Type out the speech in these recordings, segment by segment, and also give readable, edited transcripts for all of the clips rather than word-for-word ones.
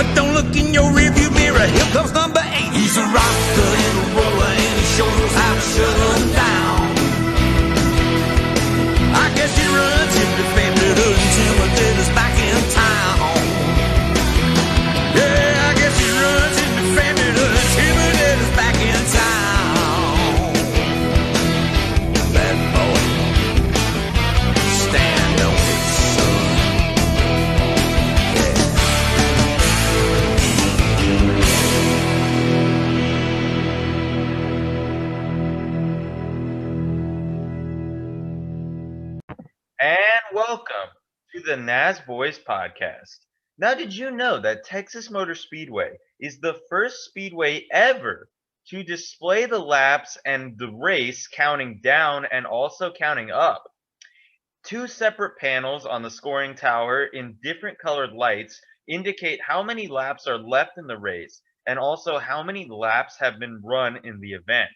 But don't look in your rearview mirror, here comes number 8. He's a rocker and a roller, and he shows us how to shut him down. I guess he runs him defended, intimidated us back in town. Yeah, I guess he runs him defended, intimidated us back in town. Bad boy, stand on it, son. And welcome to the Nasboys podcast. Now, did you know that Texas Motor Speedway is the first speedway ever to display the laps and the race counting down and also counting up? 2 separate panels on the scoring tower in different colored lights indicate how many laps are left in the race and also how many laps have been run in the event.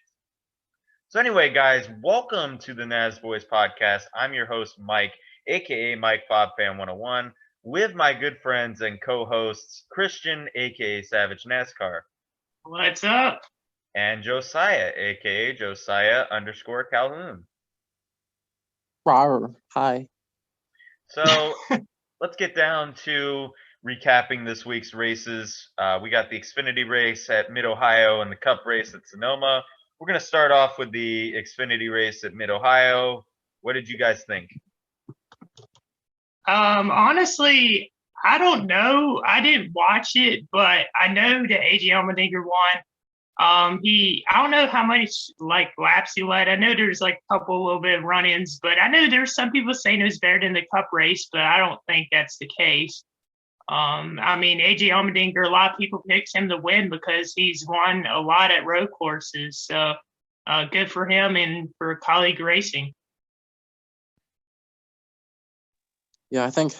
So anyway, guys, welcome to the Nasboys podcast. I'm your host, Mike, aka Mike FobFan 101, with my good friends and co-hosts, Christian, aka Savage NASCAR. What's up? And Josiah, aka Josiah_Calhoun. Rawr. Hi. So let's get down to recapping this week's races. We got the Xfinity race at Mid Ohio and the Cup race at Sonoma. We're going to start off with the Xfinity race at Mid Ohio. What did you guys think? Honestly, I don't know. I didn't watch it, but I know that AJ Allmendinger won. I don't know how many laps he led. I know there's a couple little bit of run-ins, but I know there's some people saying it was better than the Cup race, but I don't think that's the case. AJ Allmendinger, a lot of people picked him to win because he's won a lot at road courses. So good for him and for colleague racing. Yeah, I think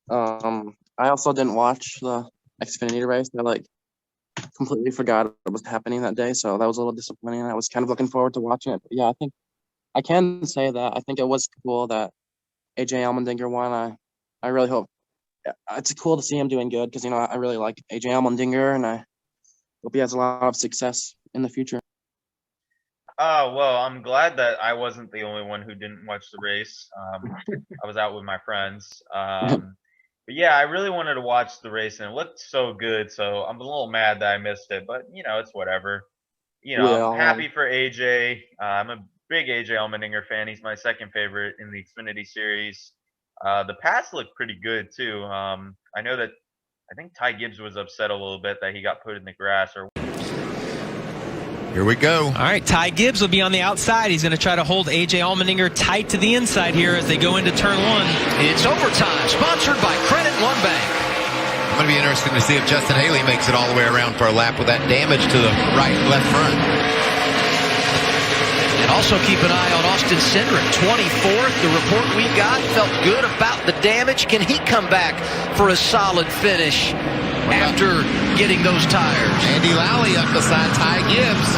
I also didn't watch the Xfinity race. I completely forgot what was happening that day, so that was a little disappointing. I was kind of looking forward to watching it. But yeah, I think I can say that I think it was cool that AJ Allmendinger won. I really hope it's cool to see him doing good because I really like AJ Allmendinger and I hope he has a lot of success in the future. Oh, well, I'm glad that I wasn't the only one who didn't watch the race. I was out with my friends. But yeah, I really wanted to watch the race and it looked so good. So I'm a little mad that I missed it, but it's whatever. I'm happy for AJ. I'm a big AJ Allmendinger fan. He's my second favorite in the Xfinity series. The pass looked pretty good too. I know that I think Ty Gibbs was upset a little bit that he got put in the grass. Here we go. All right, Ty Gibbs will be on the outside. He's going to try to hold AJ Allmendinger tight to the inside here as they go into turn 1. It's overtime, sponsored by Credit One Bank. I'm going to be interested to see if Justin Haley makes it all the way around for a lap with that damage to the right and left front. And also keep an eye on Austin Cindric, 24th. The report we got felt good about the damage. Can he come back for a solid finish after getting those tires? Andy Lally up beside Ty Gibbs.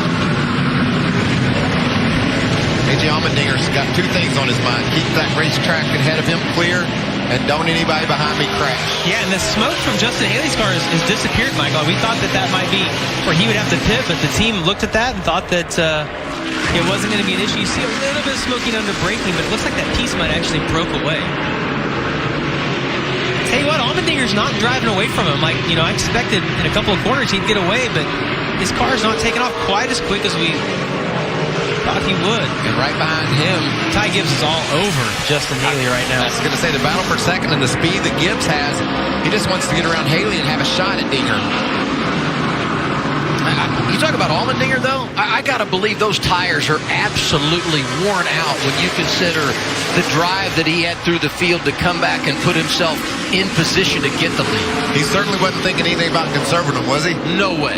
AJ Allmendinger's got 2 things on his mind. Keep that racetrack ahead of him clear, and don't anybody behind me crash. Yeah, and the smoke from Justin Haley's car has disappeared, Michael. We thought that might be where he would have to pit, but the team looked at that and thought that it wasn't going to be an issue. You see a little bit of smoking under braking, but it looks like that piece might actually broke away. Tell you what, Allmendinger's not driving away from him. I expected in a couple of corners he'd get away, but his car's not taking off quite as quick as we thought he would. And right behind him, Ty Gibbs is all over Justin Haley right now. I was going to say the battle for second and the speed that Gibbs has, he just wants to get around Haley and have a shot at Dinger. You talk about Allmendinger, though, I got to believe those tires are absolutely worn out when you consider the drive that he had through the field to come back and put himself in position to get the lead. He certainly wasn't thinking anything about conserving them, was he? No way.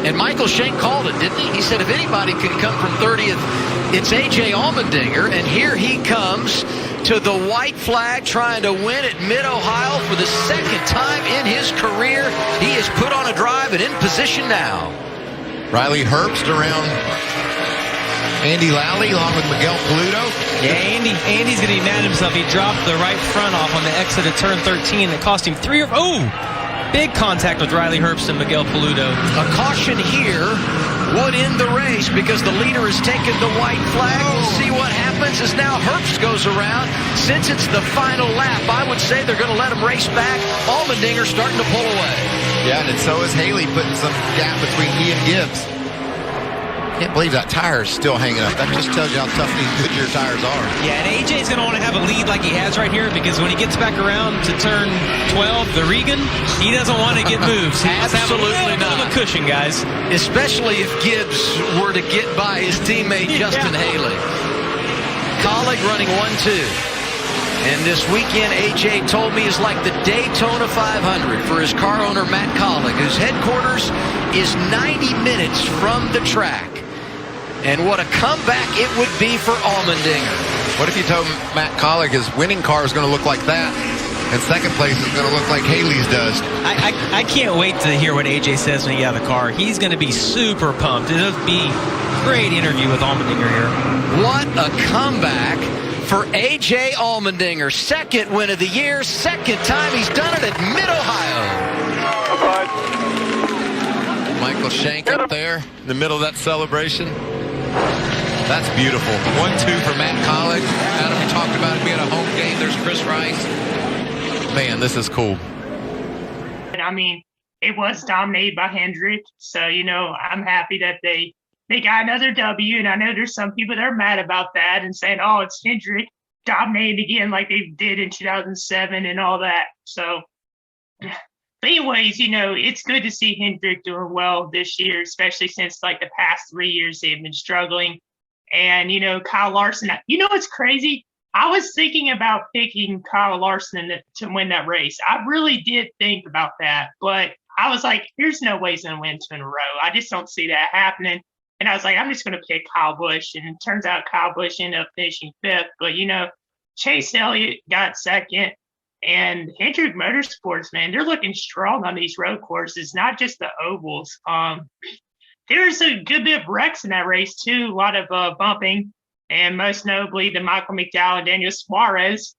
And Michael Shank called it, didn't he? He said if anybody can come from 30th, it's A.J. Allmendinger, and here he comes to the white flag trying to win at Mid Ohio for the second time in his career. He is put on a drive and in position now. Riley Herbst around Andy Lally along with Miguel Paludo. Yeah, Andy's going to be mad at himself. He dropped the right front off on the exit of turn 13. That cost him Big contact with Riley Herbst and Miguel Paludo. A caution here would end the race because the leader has taken the white flag. We'll see what happens as now Herbst goes around. Since it's the final lap, I would say they're going to let him race back. Allmendinger starting to pull away. Yeah, and so is Haley putting some gap between he and Gibbs. Can't believe that tire is still hanging up. That just tells you how tough these Goodyear tires are. Yeah, and AJ's going to want to have a lead like he has right here because when he gets back around to turn 12, the Regan, he doesn't want to get moved. So he must have a little bit of a cushion, guys. Especially if Gibbs were to get by his teammate Justin Haley. Colleague running 1-2. And this weekend, AJ told me, is like the Daytona 500 for his car owner, Matt Colleague, whose headquarters is 90 minutes from the track. And what a comeback it would be for Allmendinger. What if you told Matt Colleague his winning car is going to look like that, and second place is going to look like Haley's does? I can't wait to hear what AJ says when he gets out of the car. He's going to be super pumped. It'll be a great interview with Allmendinger here. What a comeback for AJ Allmendinger. Second win of the year, second time he's done it at Mid Ohio. Michael Shank up there in the middle of that celebration. That's beautiful. 1-2 for Matt Colleague. Adam, you talked about it being a home game. There's Chris Rice. Man, this is cool. I mean, it was dominated by Hendrick. So, I'm happy that they got another W. And I know there's some people that are mad about that and saying, oh, it's Hendrick dominated again like they did in 2007 and all that. So, but anyways, it's good to see Hendrick doing well this year, especially since like the past 3 years they've been struggling. And, Kyle Larson, what's crazy? I was thinking about picking Kyle Larson to win that race. I really did think about that, but I was like, there's no way he's going to win 2 in a row. I just don't see that happening. And I was like, I'm just going to pick Kyle Busch. And it turns out Kyle Busch ended up finishing 5th. But, Chase Elliott got 2nd. And Hendrick Motorsports, man, they're looking strong on these road courses, not just the ovals. There's a good bit of wrecks in that race, too. A lot of bumping. And most notably, the Michael McDowell and Daniel Suarez.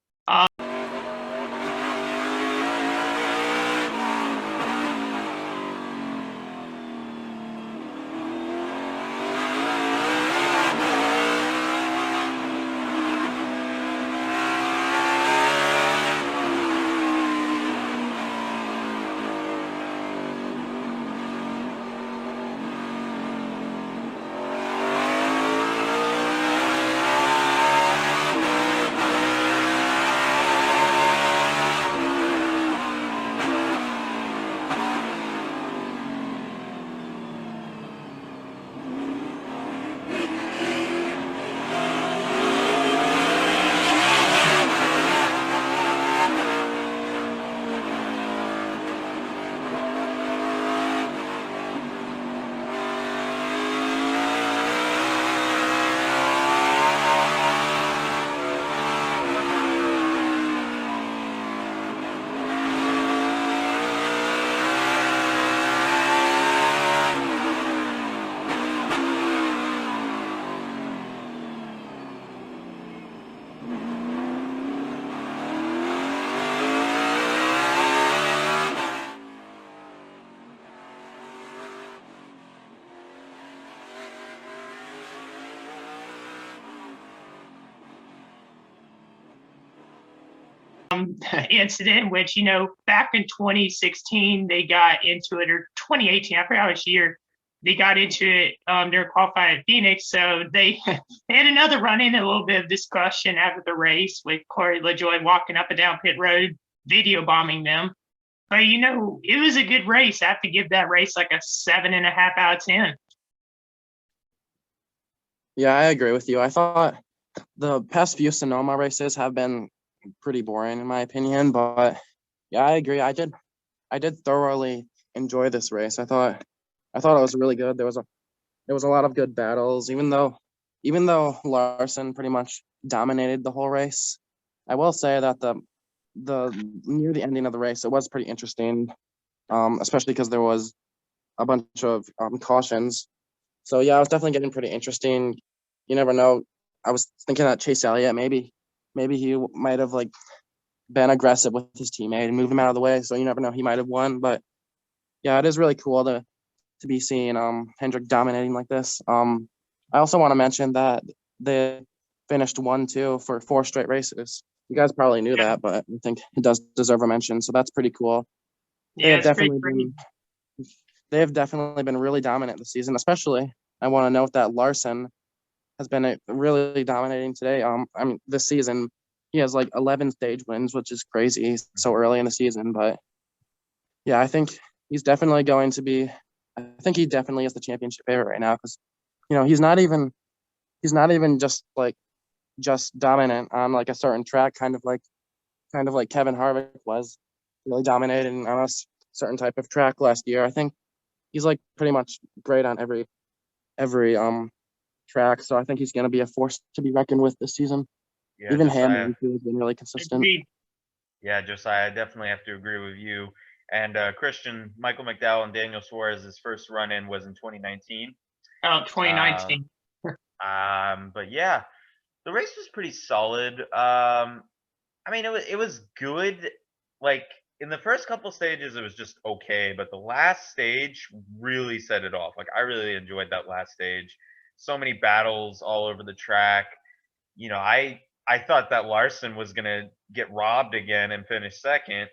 Incident, which, back in 2016, they got into it, or 2018, I forgot which year, they got into it. They're qualified at Phoenix. So they had another run-in, a little bit of discussion after the race with Corey LaJoie walking up and down pit road, video bombing them. But, it was a good race. I have to give that race like a 7.5 out of 10. Yeah, I agree with you. I thought the past few Sonoma races have been pretty boring in my opinion, but yeah, I agree. I did thoroughly enjoy this race. I thought it was really good. There was a lot of good battles, even though Larson pretty much dominated the whole race. I will say that the near the ending of the race, it was pretty interesting, especially because there was a bunch of cautions. So yeah, it was definitely getting pretty interesting. You never know. I was thinking that Chase Elliott maybe he might have been aggressive with his teammate and move him out of the way. So you never know, he might have won. But yeah, it is really cool to be seeing Hendrick dominating like this. I also want to mention that they finished 1-2 for 4 straight races. You guys probably knew that, but I think it does deserve a mention. So that's pretty cool. They Yeah, have it's pretty definitely great. been really dominant this season. Especially, I want to note that Larson has been really dominating today. I mean, this season he has like 11 stage wins, which is crazy so early in the season. But yeah, I think he's definitely going to be. I think he definitely is the championship favorite right now because, he's not even just dominant on like a certain track, kind of like Kevin Harvick was really dominating on a certain type of track last year. I think he's like pretty much great on every track. So I think he's going to be a force to be reckoned with this season. Yeah, Even Josiah. him, he's been really consistent. Agreed. Yeah, Josiah, I definitely have to agree with you. And Christian, Michael McDowell and Daniel Suarez's first run-in was in 2019. Oh, 2019. But yeah, the race was pretty solid. I mean, it was good. Like in the first couple stages, it was just okay, but the last stage really set it off. Like I really enjoyed that last stage. So many battles all over the track. I thought that Larson was gonna get robbed again and finish second,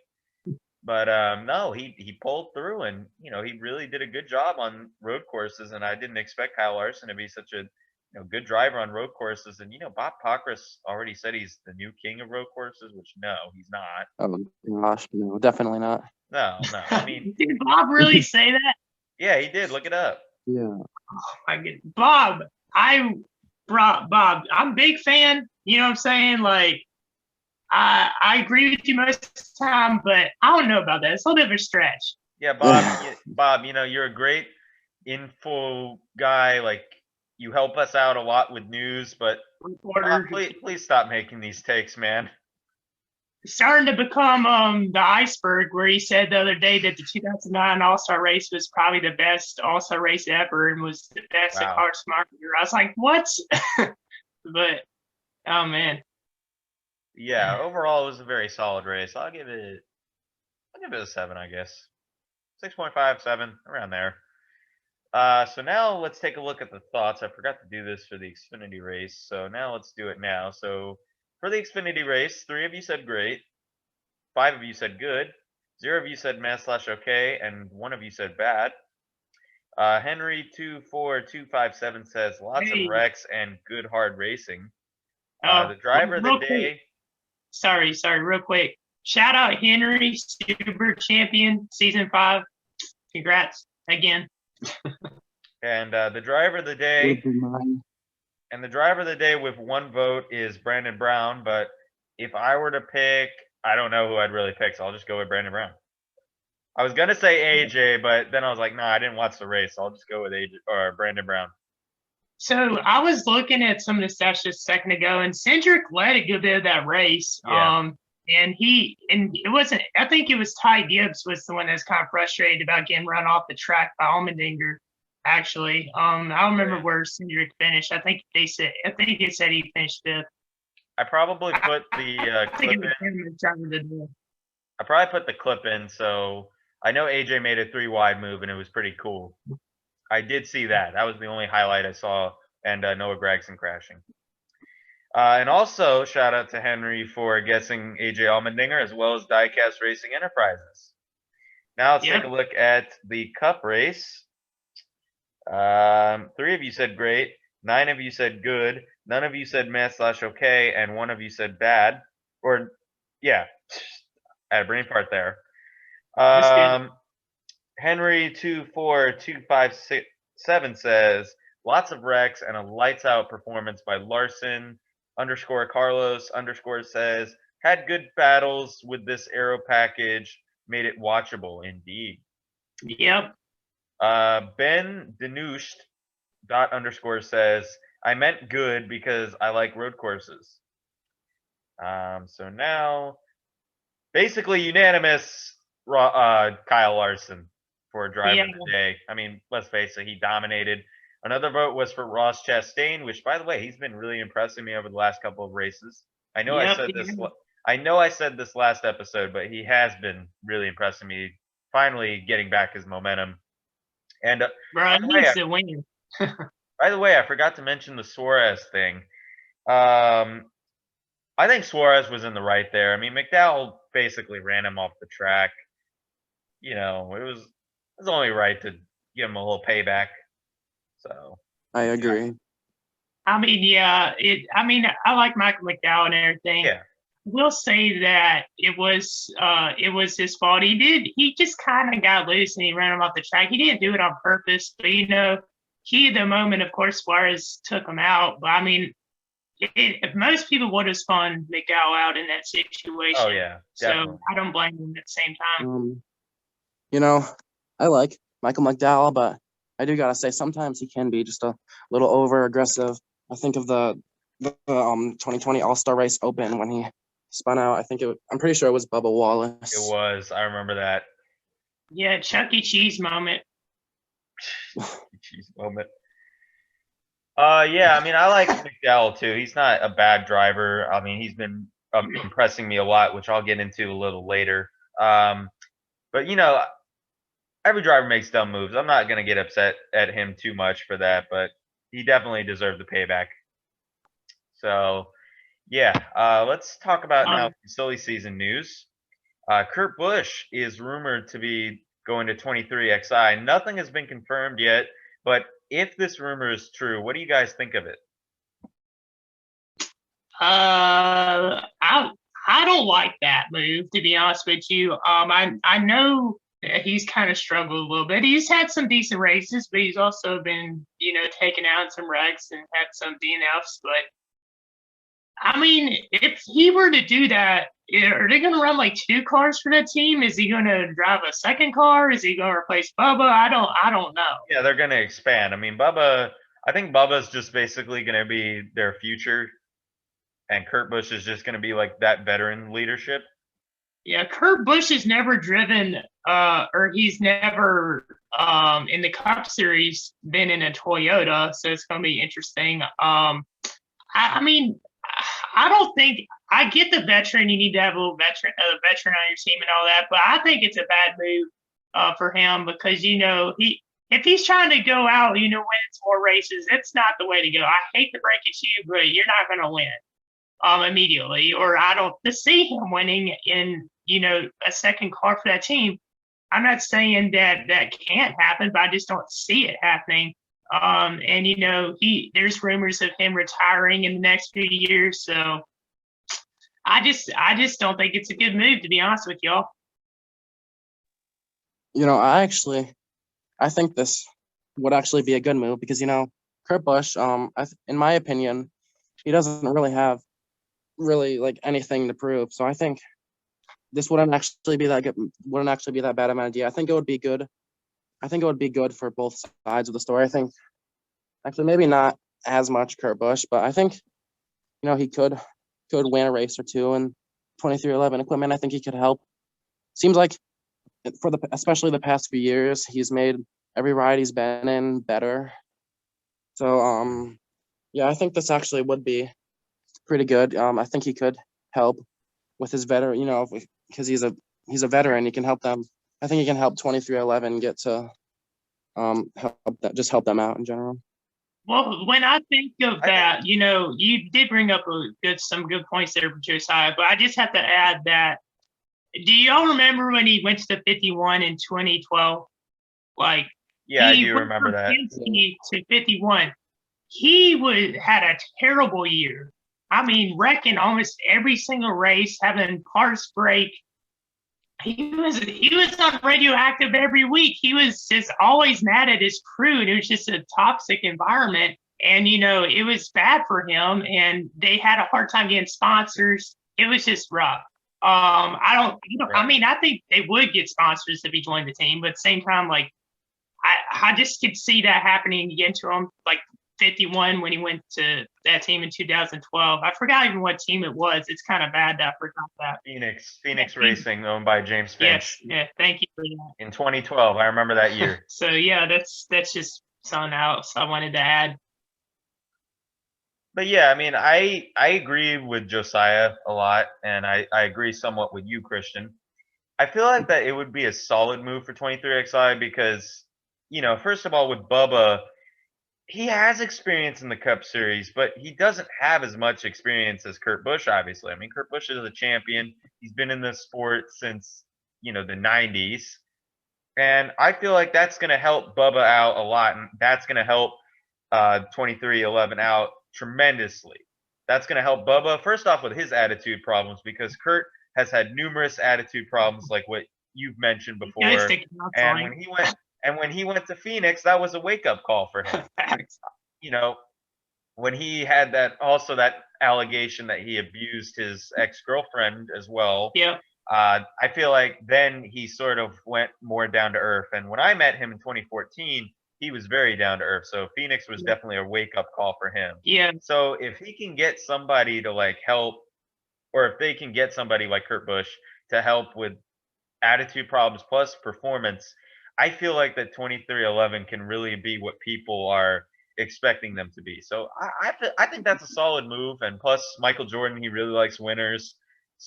but no, he pulled through, and he really did a good job on road courses. And I didn't expect Kyle Larson to be such a good driver on road courses. And Bob Pockrass already said he's the new king of road courses, which no, he's not. Oh gosh, no, definitly not. No. I mean, Did Bob really say that? yeah, he did. Look it up. Yeah. Oh my goodness. Bob, I'm a big fan. You know what I'm saying? Like, I agree with you most of the time, but I don't know about that. It's a little bit of a stretch. Yeah, Bob. Bob, you're a great info guy. Like, you help us out a lot with news, but Bob, please stop making these takes, man. Starting to become the iceberg, where he said the other day that the 2009 All-Star race was probably the best All-Star race ever and was the best at Car Smart. I was like, what? But oh man. Yeah, overall it was a very solid race. I'll give it a 7, I guess. 6.5, 7, around there. So now let's take a look at the thoughts. I forgot to do this for the Xfinity race, so now let's do it now. So for the Xfinity race, 3 of you said great, 5 of you said good, 0 of you said meh/okay, and 1 of you said bad. Henry24257 says lots of wrecks and good hard racing. The driver of the day. Sorry, real quick. Shout out Henry, super champion, season 5. Congrats again. And the driver of the day. And the driver of the day with 1 vote is Brandon Brown. But if I were to pick, I don't know who I'd really pick, so I'll just go with Brandon Brown. I was gonna say AJ, but then I was like, nah, I didn't watch the race, so I'll just go with AJ or Brandon Brown. So I was looking at some of the stats just a second ago, and Cindric led a good bit of that race. Yeah. And it wasn't. I think it was Ty Gibbs was the one that's kind of frustrated about getting run off the track by Allmendinger. Actually, I don't remember where Cindric finished. I think it said he finished 5th. I probably put the clip in. I probably put the clip in, so I know AJ made a 3 wide move, and it was pretty cool. I did see that. That was the only highlight I saw, and Noah Gragson crashing. And also, shout out to Henry for guessing AJ Allmendinger as well as Diecast Racing Enterprises. Now let's take a look at the Cup race. 3 of you said great, 9 of you said good, none of you said meh/okay, and 1 of you said bad. Or, yeah, I had a brain fart there. Henry24257 says lots of wrecks and a lights out performance by Larson. _Carlos says had good battles with this aero package, made it watchable indeed. Yep. Ben Denusht _ says I meant good because I like road courses. So now basically unanimous Kyle Larson for driver of the day. I mean, let's face it, he dominated. Another vote was for Ross Chastain, which, by the way, he's been really impressing me over the last couple of races. I know I I know I said this last episode, but he has been really impressing me. Finally getting back his momentum. And Bro, he needs to win. by the way, I forgot to mention the Suarez thing. I think Suarez was in the right there. I mean, McDowell basically ran him off the track. You know, it was only right to give him a little payback. So I agree. I mean, yeah, I like Michael McDowell and everything. yeah, We'll say that it was his fault. He just kind of got loose and he ran him off the track. He didn't do it on purpose, but he at the moment, of course, Suarez took him out. But I mean, if most people would have spun McDowell out in that situation. oh yeah, definitely. So I don't blame him at the same time. You know, I like Michael McDowell, but I do gotta say sometimes he can be just a little over aggressive. I think of the 2020 All-Star Race Open when he spun out. I'm pretty sure it was Bubba Wallace. It was. I remember that. Yeah, Chuck E. Cheese moment. Cheese moment. Yeah, I mean, I like McDowell too. He's not a bad driver. I mean, he's been impressing me a lot, which I'll get into a little later. But you know, every driver makes dumb moves. I'm not gonna get upset at him too much for that, but he definitely deserved the payback. So, yeah, let's talk about now silly season news. Kurt Busch is rumored to be going to 23XI. Nothing has been confirmed yet, but if this rumor is true, what do you guys think of it? I don't like that move, to be honest with you. I know that he's kind of struggled a little bit. He's had some decent races, but he's also been, taken out in some wrecks and had some DNFs. But I mean, if he were to do that, are they going to run like two cars for that team? Is he going to drive a second car? Is he going to replace Bubba? I don't know. Yeah, they're going to expand. I mean, I think Bubba's just basically going to be their future, and Kurt Busch is just going to be like that veteran leadership. Yeah, Kurt Busch has never driven, or he's never in the Cup Series been in a Toyota, so it's going to be interesting. I mean, I don't think I get the veteran. You need to have a veteran on your team and all that, but I think it's a bad move for him because if he's trying to go out, win more races, it's not the way to go. I hate to break it to you, but you're not going to win immediately, or I don't see him winning in a second car for that team. I'm not saying that can't happen, but I just don't see it happening. And there's rumors of him retiring in the next few years. So I just don't think it's a good move, to be honest with y'all. I think this would actually be a good move because, Kurt Busch, in my opinion, he doesn't really have like anything to prove. So I think this wouldn't actually be that bad of an idea. I think it would be good. I think it would be good for both sides of the story. I think actually maybe not as much Kurt Busch, but I think, he could win a race or two in 2311 equipment. I think he could help. Seems like especially the past few years, he's made every ride he's been in better. So, yeah, I think this actually would be pretty good. I think he could help with his veteran, because he's a veteran. He can help them. I think he can help 2311 get to help them out in general. Well, when I think of that, you did bring up some good points there, Josiah, but I just have to add that. Do y'all remember when he went to 51 in 2012? Yeah, I do remember that. To 51, he had a terrible year. I mean, wrecking almost every single race, having parts break. He was on radioactive every week. He was just always mad at his crew, and it was just a toxic environment. And it was bad for him, and they had a hard time getting sponsors. It was just rough. I think they would get sponsors if he joined the team, but at the same time, I just could see that happening again to him, 51 when he went to that team in 2012. I forgot even what team it was. It's kind of bad that I forgot that. Phoenix Racing, owned by James Finch. Yes, yeah, thank you for that. In 2012, I remember that year. So yeah, that's just something else I wanted to add. But yeah, I mean, I agree with Josiah a lot, and I agree somewhat with you, Christian. I feel like that it would be a solid move for 23XI because, first of all, with Bubba, he has experience in the Cup Series, but he doesn't have as much experience as Kurt Busch, obviously. I mean, Kurt Busch is a champion. He's been in the sport since, the 90s. And I feel like that's going to help Bubba out a lot, and that's going to help 2311 out tremendously. That's going to help Bubba, first off, with his attitude problems, because Kurt has had numerous attitude problems, like what you've mentioned before. And when he went to Phoenix, that was a wake up call for him. When he had that allegation that he abused his ex girlfriend as well. Yeah. I feel like then he sort of went more down to earth. And when I met him in 2014, he was very down to earth. So Phoenix was definitely a wake up call for him. Yeah. So if he can get somebody to help, or if they can get somebody like Kurt Busch to help with attitude problems plus performance, I feel like that 2311 can really be what people are expecting them to be. So I think that's a solid move. And plus Michael Jordan, he really likes winners.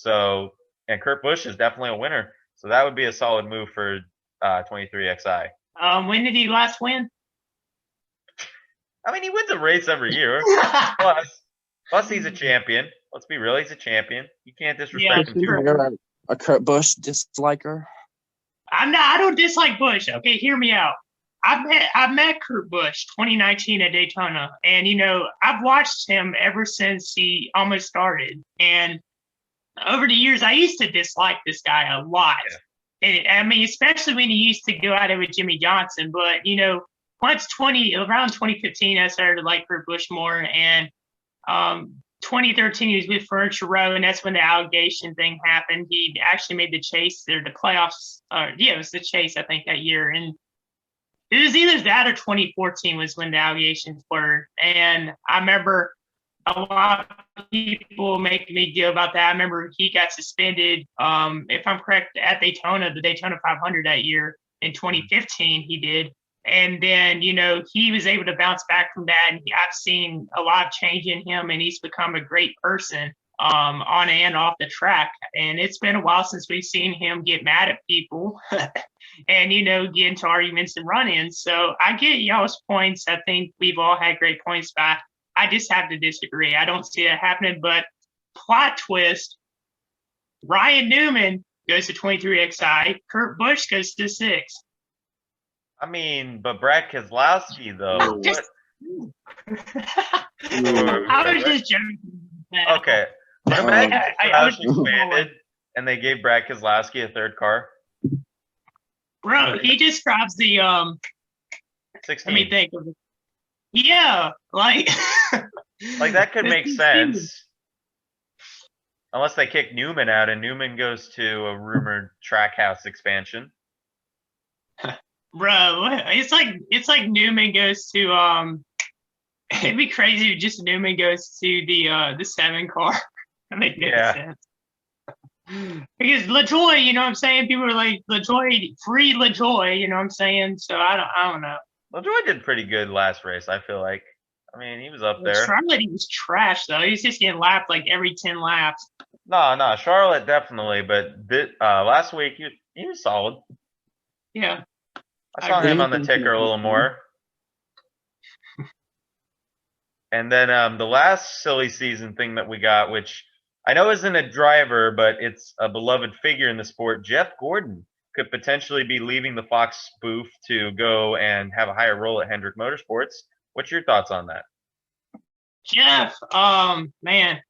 And Kurt Busch is definitely a winner. So that would be a solid move for 23XI. When did he last win? I mean, he wins a race every year. plus he's a champion. Let's be real, he's a champion. You can't disrespect him too much. You're a Kurt Busch disliker? I don't dislike Busch. Okay, hear me out. I met Kurt Busch 2019 at Daytona, and I've watched him ever since he almost started. And over the years, I used to dislike this guy a lot. Yeah. And, I mean, especially when he used to go at it with Jimmy Johnson. But, around 2015, I started to like Kurt Busch more. And 2013, he was with Furniture Row, and that's when the allegation thing happened. He actually made the chase, or the playoffs. It was the chase, I think, that year. And it was either that or 2014 was when the allegations were. And I remember a lot of people making a big deal about that. I remember he got suspended, if I'm correct, at Daytona, the Daytona 500 that year in 2015, he did. And then, he was able to bounce back from that. And I've seen a lot of change in him, and he's become a great person on and off the track. And it's been a while since we've seen him get mad at people and, get into arguments and run-ins. So I get y'all's points. I think we've all had great points, but I just have to disagree. I don't see it happening. But plot twist, Ryan Newman goes to 23XI. Kurt Busch goes to 6. I mean, but Brad Keselowski, though. I was just joking. Okay. When Brad Keselowski expanded and they gave Brad Keselowski a third car. Bro, he describes the 16. Let me think of it. Yeah, like that could make sense. Unless they kick Newman out and Newman goes to a rumored Trackhouse expansion. Bro, it's like Newman goes to it'd be crazy if just Newman goes to the 7 car. That makes no sense. Because LaJoy, you know what I'm saying? People are like, LaJoy, free LaJoy, you know what I'm saying? So I don't know. LaJoy did pretty good last race, I feel like. I mean, he was up there. Charlotte, he was trash, though. He was just getting lapped like every 10 laps. No, Charlotte definitely, but last week he was solid. Yeah. I saw him on the ticker a little more. And then the last silly season thing that we got, which I know isn't a driver, but it's a beloved figure in the sport, Jeff Gordon could potentially be leaving the Fox booth to go and have a higher role at Hendrick Motorsports. What's your thoughts on that? Jeff, man,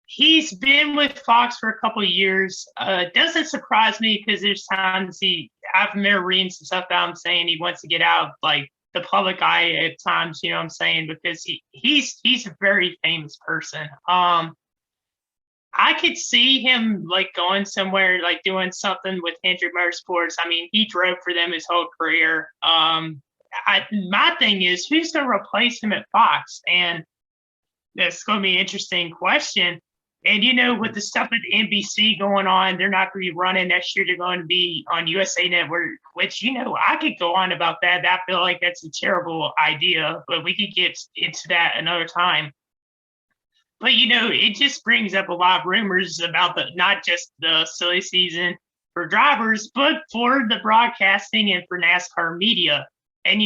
he's been with Fox for a couple of years. It doesn't surprise me because there's times I've been reading some stuff that I'm saying he wants to get out of like the public eye at times, you know what I'm saying? Because he's a very famous person. I could see him like going somewhere, like doing something with Hendrick Motorsports. I mean, he drove for them his whole career. My thing is, who's going to replace him at Fox? And that's going to be an interesting question. And, with the stuff at NBC going on, they're not going to be running next year. They're going to be on USA Network, which, I could go on about that. I feel like that's a terrible idea, but we could get into that another time. But it just brings up a lot of rumors about not just the silly season for drivers, but for the broadcasting and for NASCAR media. And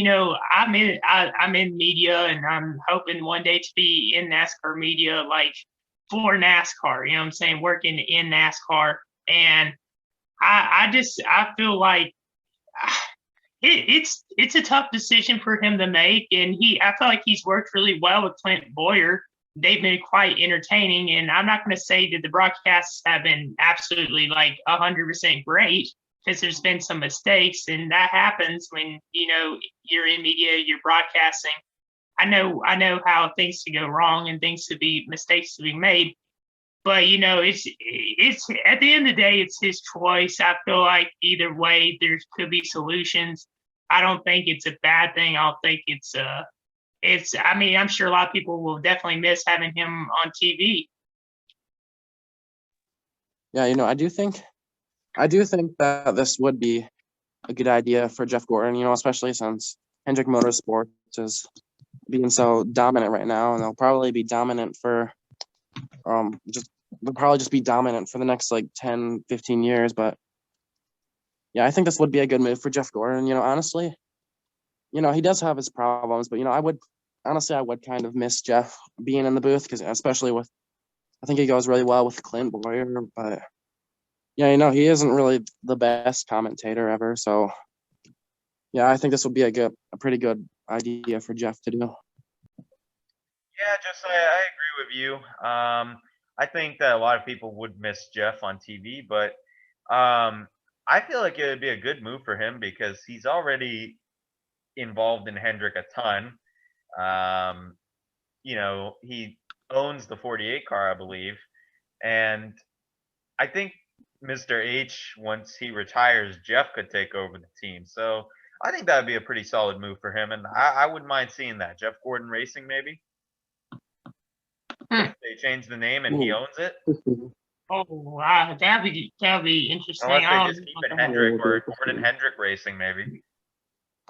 I'm in media, and I'm hoping one day to be in NASCAR media, like for NASCAR. You know what I'm saying? Working in NASCAR, and I feel like it's a tough decision for him to make, and I feel like he's worked really well with Clint Boyer. They've been quite entertaining, and I'm not going to say that the broadcasts have been absolutely like 100% great, because there's been some mistakes, and that happens when you're in media, you're broadcasting. I know how things can go wrong and mistakes to be made, but it's at the end of the day, it's his choice. I feel like either way, there could be solutions. I don't think it's a bad thing. I don't think I'm sure a lot of people will definitely miss having him on TV. Yeah, I do think that this would be a good idea for Jeff Gordon, especially since Hendrick Motorsports is being so dominant right now, and they'll probably be dominant for they'll probably just be dominant for the next like 10, 15 years. But yeah, I think this would be a good move for Jeff Gordon. Honestly, he does have his problems, but I would kind of miss Jeff being in the booth, because especially I think he goes really well with Clint Boyer, but yeah, he isn't really the best commentator ever. So yeah, I think this would be a pretty good idea for Jeff to do. Yeah, I agree with you. I think that a lot of people would miss Jeff on TV, but I feel like it would be a good move for him because he's already involved in Hendrick a ton. He owns the 48 car, I believe, and I think Mr. H, once he retires, Jeff could take over the team. So I think that would be a pretty solid move for him, and I wouldn't mind seeing that. Jeff Gordon Racing, maybe. They change the name and he owns it. Oh wow, that'd be interesting. Unless they just keep it Hendrick or Gordon Hendrick Racing, maybe.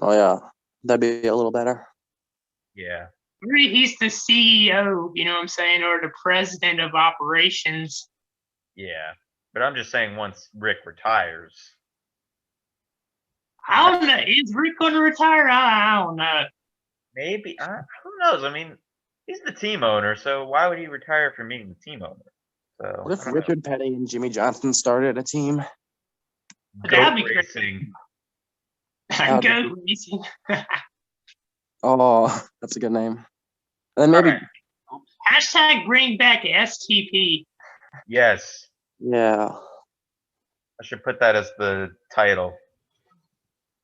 Oh yeah, that'd be a little better. Yeah. He's the CEO, you know what I'm saying, or the president of operations. Yeah, but I'm just saying once Rick retires. I don't know. Is Rick going to retire? I don't know. Maybe. Who knows? I mean, he's the team owner, so why would he retire from being the team owner? So what if Richard Petty and Jimmy Johnson started a team? That'd be racing. Go racing. Oh, that's a good name. And then maybe hashtag bring back STP. Yes. Yeah. I should put that as the title.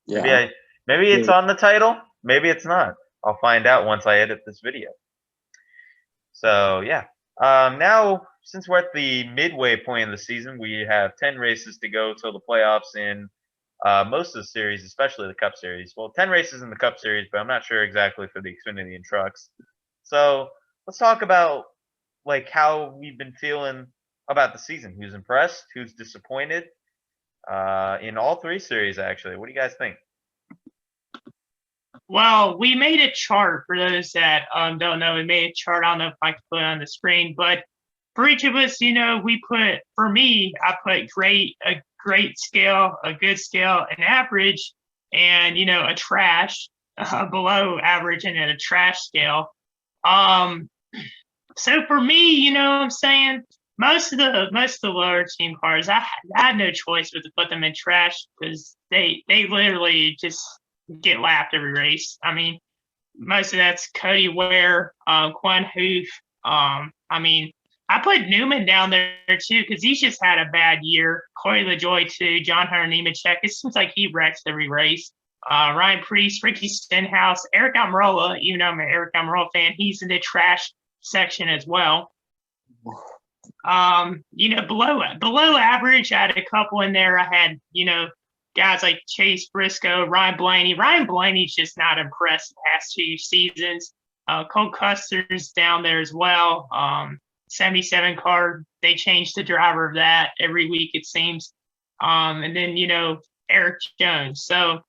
Yeah. Maybe it's on the title. Maybe it's not. I'll find out once I edit this video. So yeah. Now, since we're at the midway point of the season, we have 10 races to go till the playoffs in most of the series, especially the Cup Series. Well, 10 races in the Cup Series, but I'm not sure exactly for the Xfinity and trucks. So let's talk about like how we've been feeling about the season. Who's impressed? Who's disappointed? In all three series, actually. What do you guys think? Well, we made a chart for those that don't know. We made a chart. I don't know if I can put it on the screen, but for each of us, we put, for me, I put a great scale, a good scale, an average, and, a trash, below average, and then a trash scale. So for me, what I'm saying, most of the lower team cars, I had no choice but to put them in trash because they literally just get lapped every race. I mean, most of that's Cody Ware, Quan Hoof. I put Newman down there too because he's just had a bad year. Corey LaJoie too. John Hunter Nemechek. It seems like he wrecks every race. Ryan Preece, Ricky Stenhouse, Eric Almirola. Even though I'm an Eric Almirola fan, he's in the trash section as well. Below average, I had a couple in there. I had, guys like Chase Briscoe, Ryan Blaney. Ryan Blaney's just not impressed the past 2 seasons. Cole Custer's down there as well. 77 car, they change the driver of that every week, it seems. And then, Eric Jones. So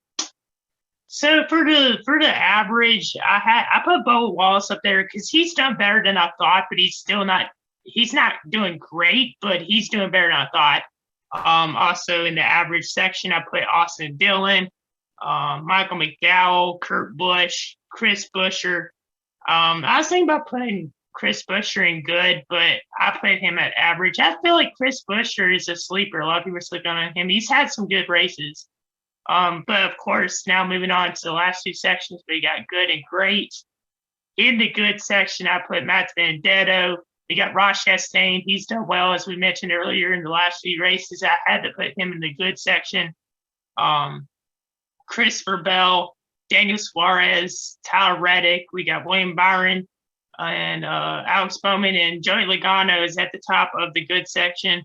So for the average, I put Bo Wallace up there because he's done better than I thought, but he's not doing great, but he's doing better than I thought. Also in the average section, I put Austin Dillon, Michael McDowell, Kurt Busch, Chris Buescher. I was thinking about putting Chris Buescher in good, but I put him at average. I feel like Chris Buescher is a sleeper. A lot of people are sleeping on him. He's had some good races. But of course, now moving on to the last two sections, we got good and great. In the good section, I put Matt Benedetto. We got Ross Chastain. He's done well, as we mentioned earlier in the last few races. I had to put him in the good section. Christopher Bell, Daniel Suarez, Tyler Reddick. We got William Byron and Alex Bowman, and Joey Logano is at the top of the good section.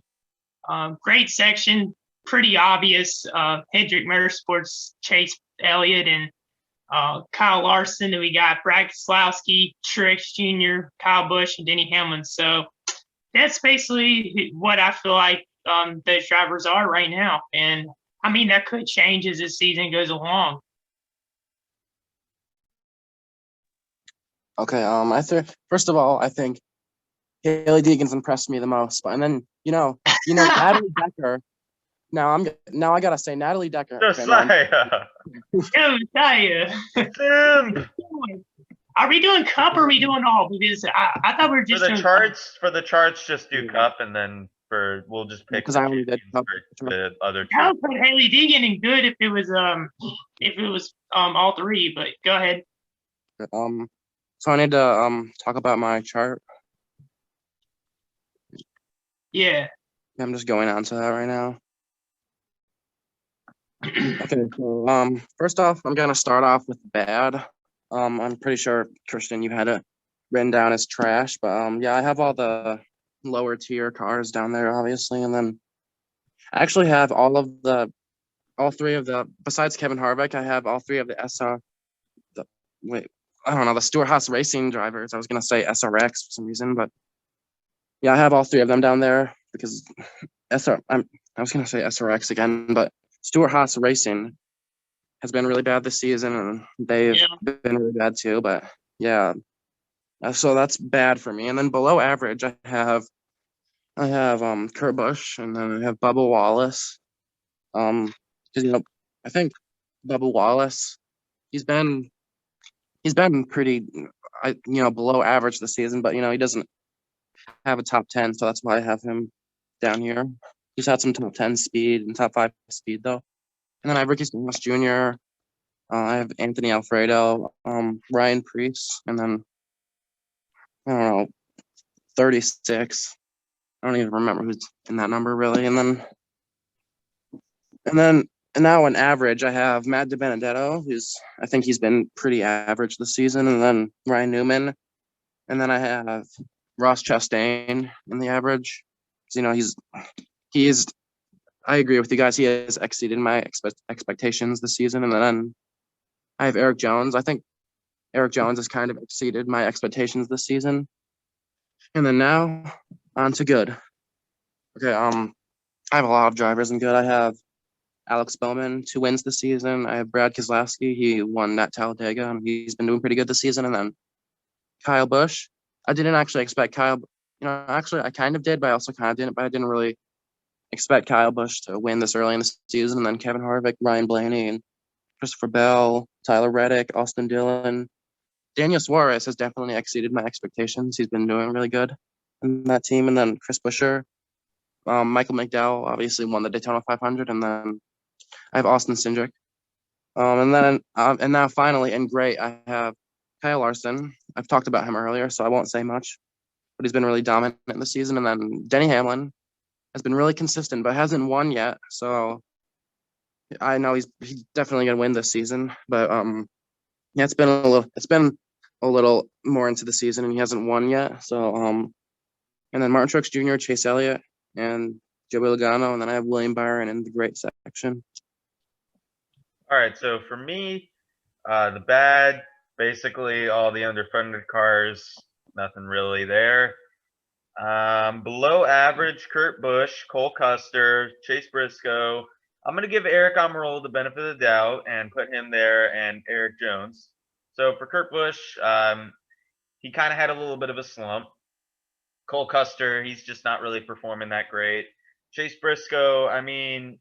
Great section. Pretty obvious. Hendrick Motorsports, Chase Elliott, and Kyle Larson. Then we got Brad Keselowski, Truex Jr., Kyle Busch, and Denny Hamlin. So that's basically what I feel like those drivers are right now. And I mean, that could change as the season goes along. Okay. First of all, I think Haley Deegan's impressed me the most. And then Natalie Decker. Now I gotta say Natalie Decker. Josiah. Josiah. Simp. Are we doing cup or are we doing all? Because I thought we were just For the doing charts, just do cup, and then we'll just pick because I only did cup. for the other I two. would put Haley Deegan in good if it was all three. But go ahead. So I need to talk about my chart. Yeah. I'm just going on to that right now. Okay, so first off, I'm gonna start off with bad. I'm pretty sure Christian, you had it written down as trash, but yeah, I have all the lower tier cars down there, obviously, and then I actually have all three of the besides Kevin Harvick, I have all three of the the Stewart Haas Racing drivers. I was gonna say SRX for some reason, but yeah, I have all three of them down there because I was gonna say SRX again, but Stewart Haas Racing has been really bad this season, and they've been really bad too. But yeah, so that's bad for me. And then below average, I have Kurt Busch, and then I have Bubba Wallace. Because I think Bubba Wallace, he's been pretty, below average this season, but he doesn't have a top 10, so that's why I have him down here. He's had some top 10 speed and top 5 speed though. And then I have Ricky Stenhouse Jr. I have Anthony Alfredo, Ryan Preece, and then I don't know, 36. I don't even remember who's in that number really. And now on average, I have Matt DiBenedetto, I think he's been pretty average this season, and then Ryan Newman, and then I have Ross Chastain in the average. He's I agree with you guys. He has exceeded my expectations this season. And then I have Eric Jones. I think Eric Jones has kind of exceeded my expectations this season. And then now on to good. Okay, I have a lot of drivers in good. I have Alex Bowman, 2 wins this season. I have Brad Keselowski. He won at Talladega, and he's been doing pretty good this season. And then Kyle Busch. I didn't actually expect Kyle. Actually, I kind of did, but I also kind of didn't. But I didn't really expect Kyle Busch to win this early in the season. And then Kevin Harvick, Ryan Blaney, and Christopher Bell, Tyler Reddick, Austin Dillon. Daniel Suarez has definitely exceeded my expectations. He's been doing really good in that team. And then Chris Buescher. Michael McDowell obviously won the Daytona 500. And then I have Austin Cindric. And now finally, in great, I have Kyle Larson. I've talked about him earlier, so I won't say much. But he's been really dominant in the season. And then Denny Hamlin has been really consistent, but hasn't won yet. So I know he's definitely gonna win this season. But yeah, it's been a little more into the season, and he hasn't won yet. So and then Martin Truex Jr., Chase Elliott, and Joey Logano, and then I have William Byron in the great section. All right, so for me, the bad, basically all the underfunded cars, nothing really there. Below average, Kurt Busch, Cole Custer, Chase Briscoe, I'm going to give Eric Amarola the benefit of the doubt and put him there and Eric Jones. So for Kurt Busch, he kind of had a little bit of a slump. Cole Custer, he's just not really performing that great. Chase Briscoe, I mean,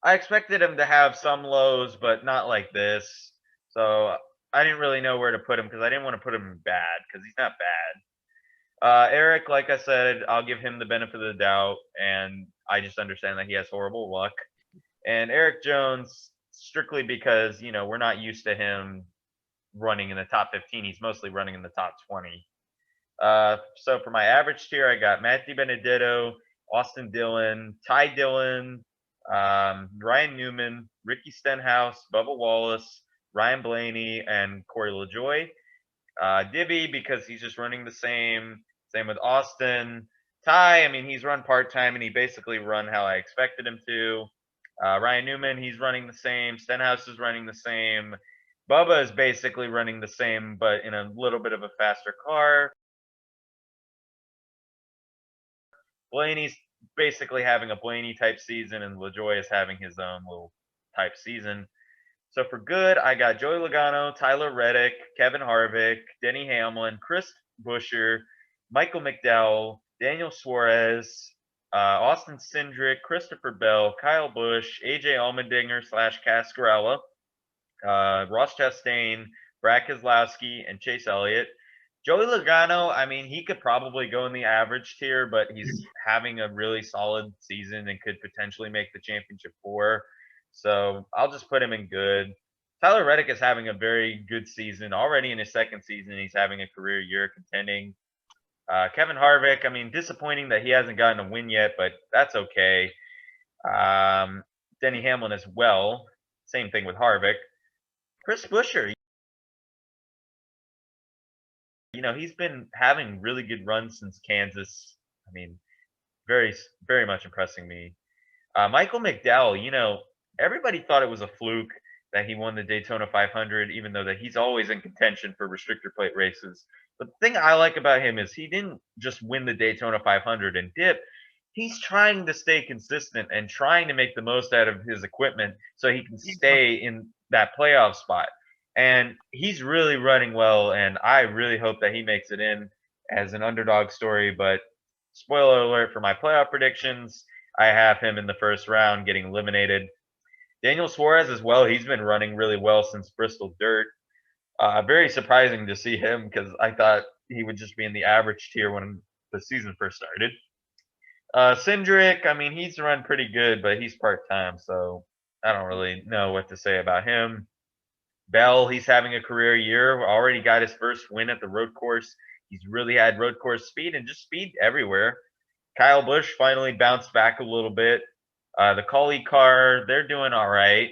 I expected him to have some lows, but not like this. So I didn't really know where to put him because I didn't want to put him in bad because he's not bad. Eric, like I said, I'll give him the benefit of the doubt, and I just understand that he has horrible luck. And Eric Jones, strictly because, we're not used to him running in the top 15. He's mostly running in the top 20. So for my average tier, I got Matthew Benedetto, Austin Dillon, Ty Dillon, Ryan Newman, Ricky Stenhouse, Bubba Wallace, Ryan Blaney, and Corey LaJoy. Dibby, because he's just running the same. Same with Austin. Ty, I mean, he's run part-time, and he basically run how I expected him to. Ryan Newman, he's running the same. Stenhouse is running the same. Bubba is basically running the same, but in a little bit of a faster car. Blaney's basically having a Blaney type season, and LaJoy is having his own little type season. So for good, I got Joey Logano, Tyler Reddick, Kevin Harvick, Denny Hamlin, Chris Buescher, Michael McDowell, Daniel Suarez, Austin Cindric, Christopher Bell, Kyle Busch, AJ Allmendinger / Cascarella, Ross Chastain, Brad Keselowski, and Chase Elliott. Joey Logano, I mean, he could probably go in the average tier, but he's having a really solid season and could potentially make the championship 4. So I'll just put him in good. Tyler Reddick is having a very good season. Already in his second season, he's having a career year contending. Kevin Harvick, I mean, disappointing that he hasn't gotten a win yet, but that's okay. Denny Hamlin as well. Same thing with Harvick. Chris Buescher, he's been having really good runs since Kansas. I mean, very, very much impressing me. Michael McDowell, everybody thought it was a fluke that he won the Daytona 500, even though that he's always in contention for restrictor plate races. But the thing I like about him is he didn't just win the Daytona 500 and dip. He's trying to stay consistent and trying to make the most out of his equipment so he can stay in that playoff spot. And he's really running well, and I really hope that he makes it in as an underdog story. But spoiler alert for my playoff predictions, I have him in the first round getting eliminated. Daniel Suarez as well. He's been running really well since Bristol Dirt. Very surprising to see him because I thought he would just be in the average tier when the season first started. Cindric, I mean, he's run pretty good, but he's part-time, so I don't really know what to say about him. Bell, he's having a career year. Already got his first win at the road course. He's really had road course speed and just speed everywhere. Kyle Busch finally bounced back a little bit. The Collie car, they're doing all right.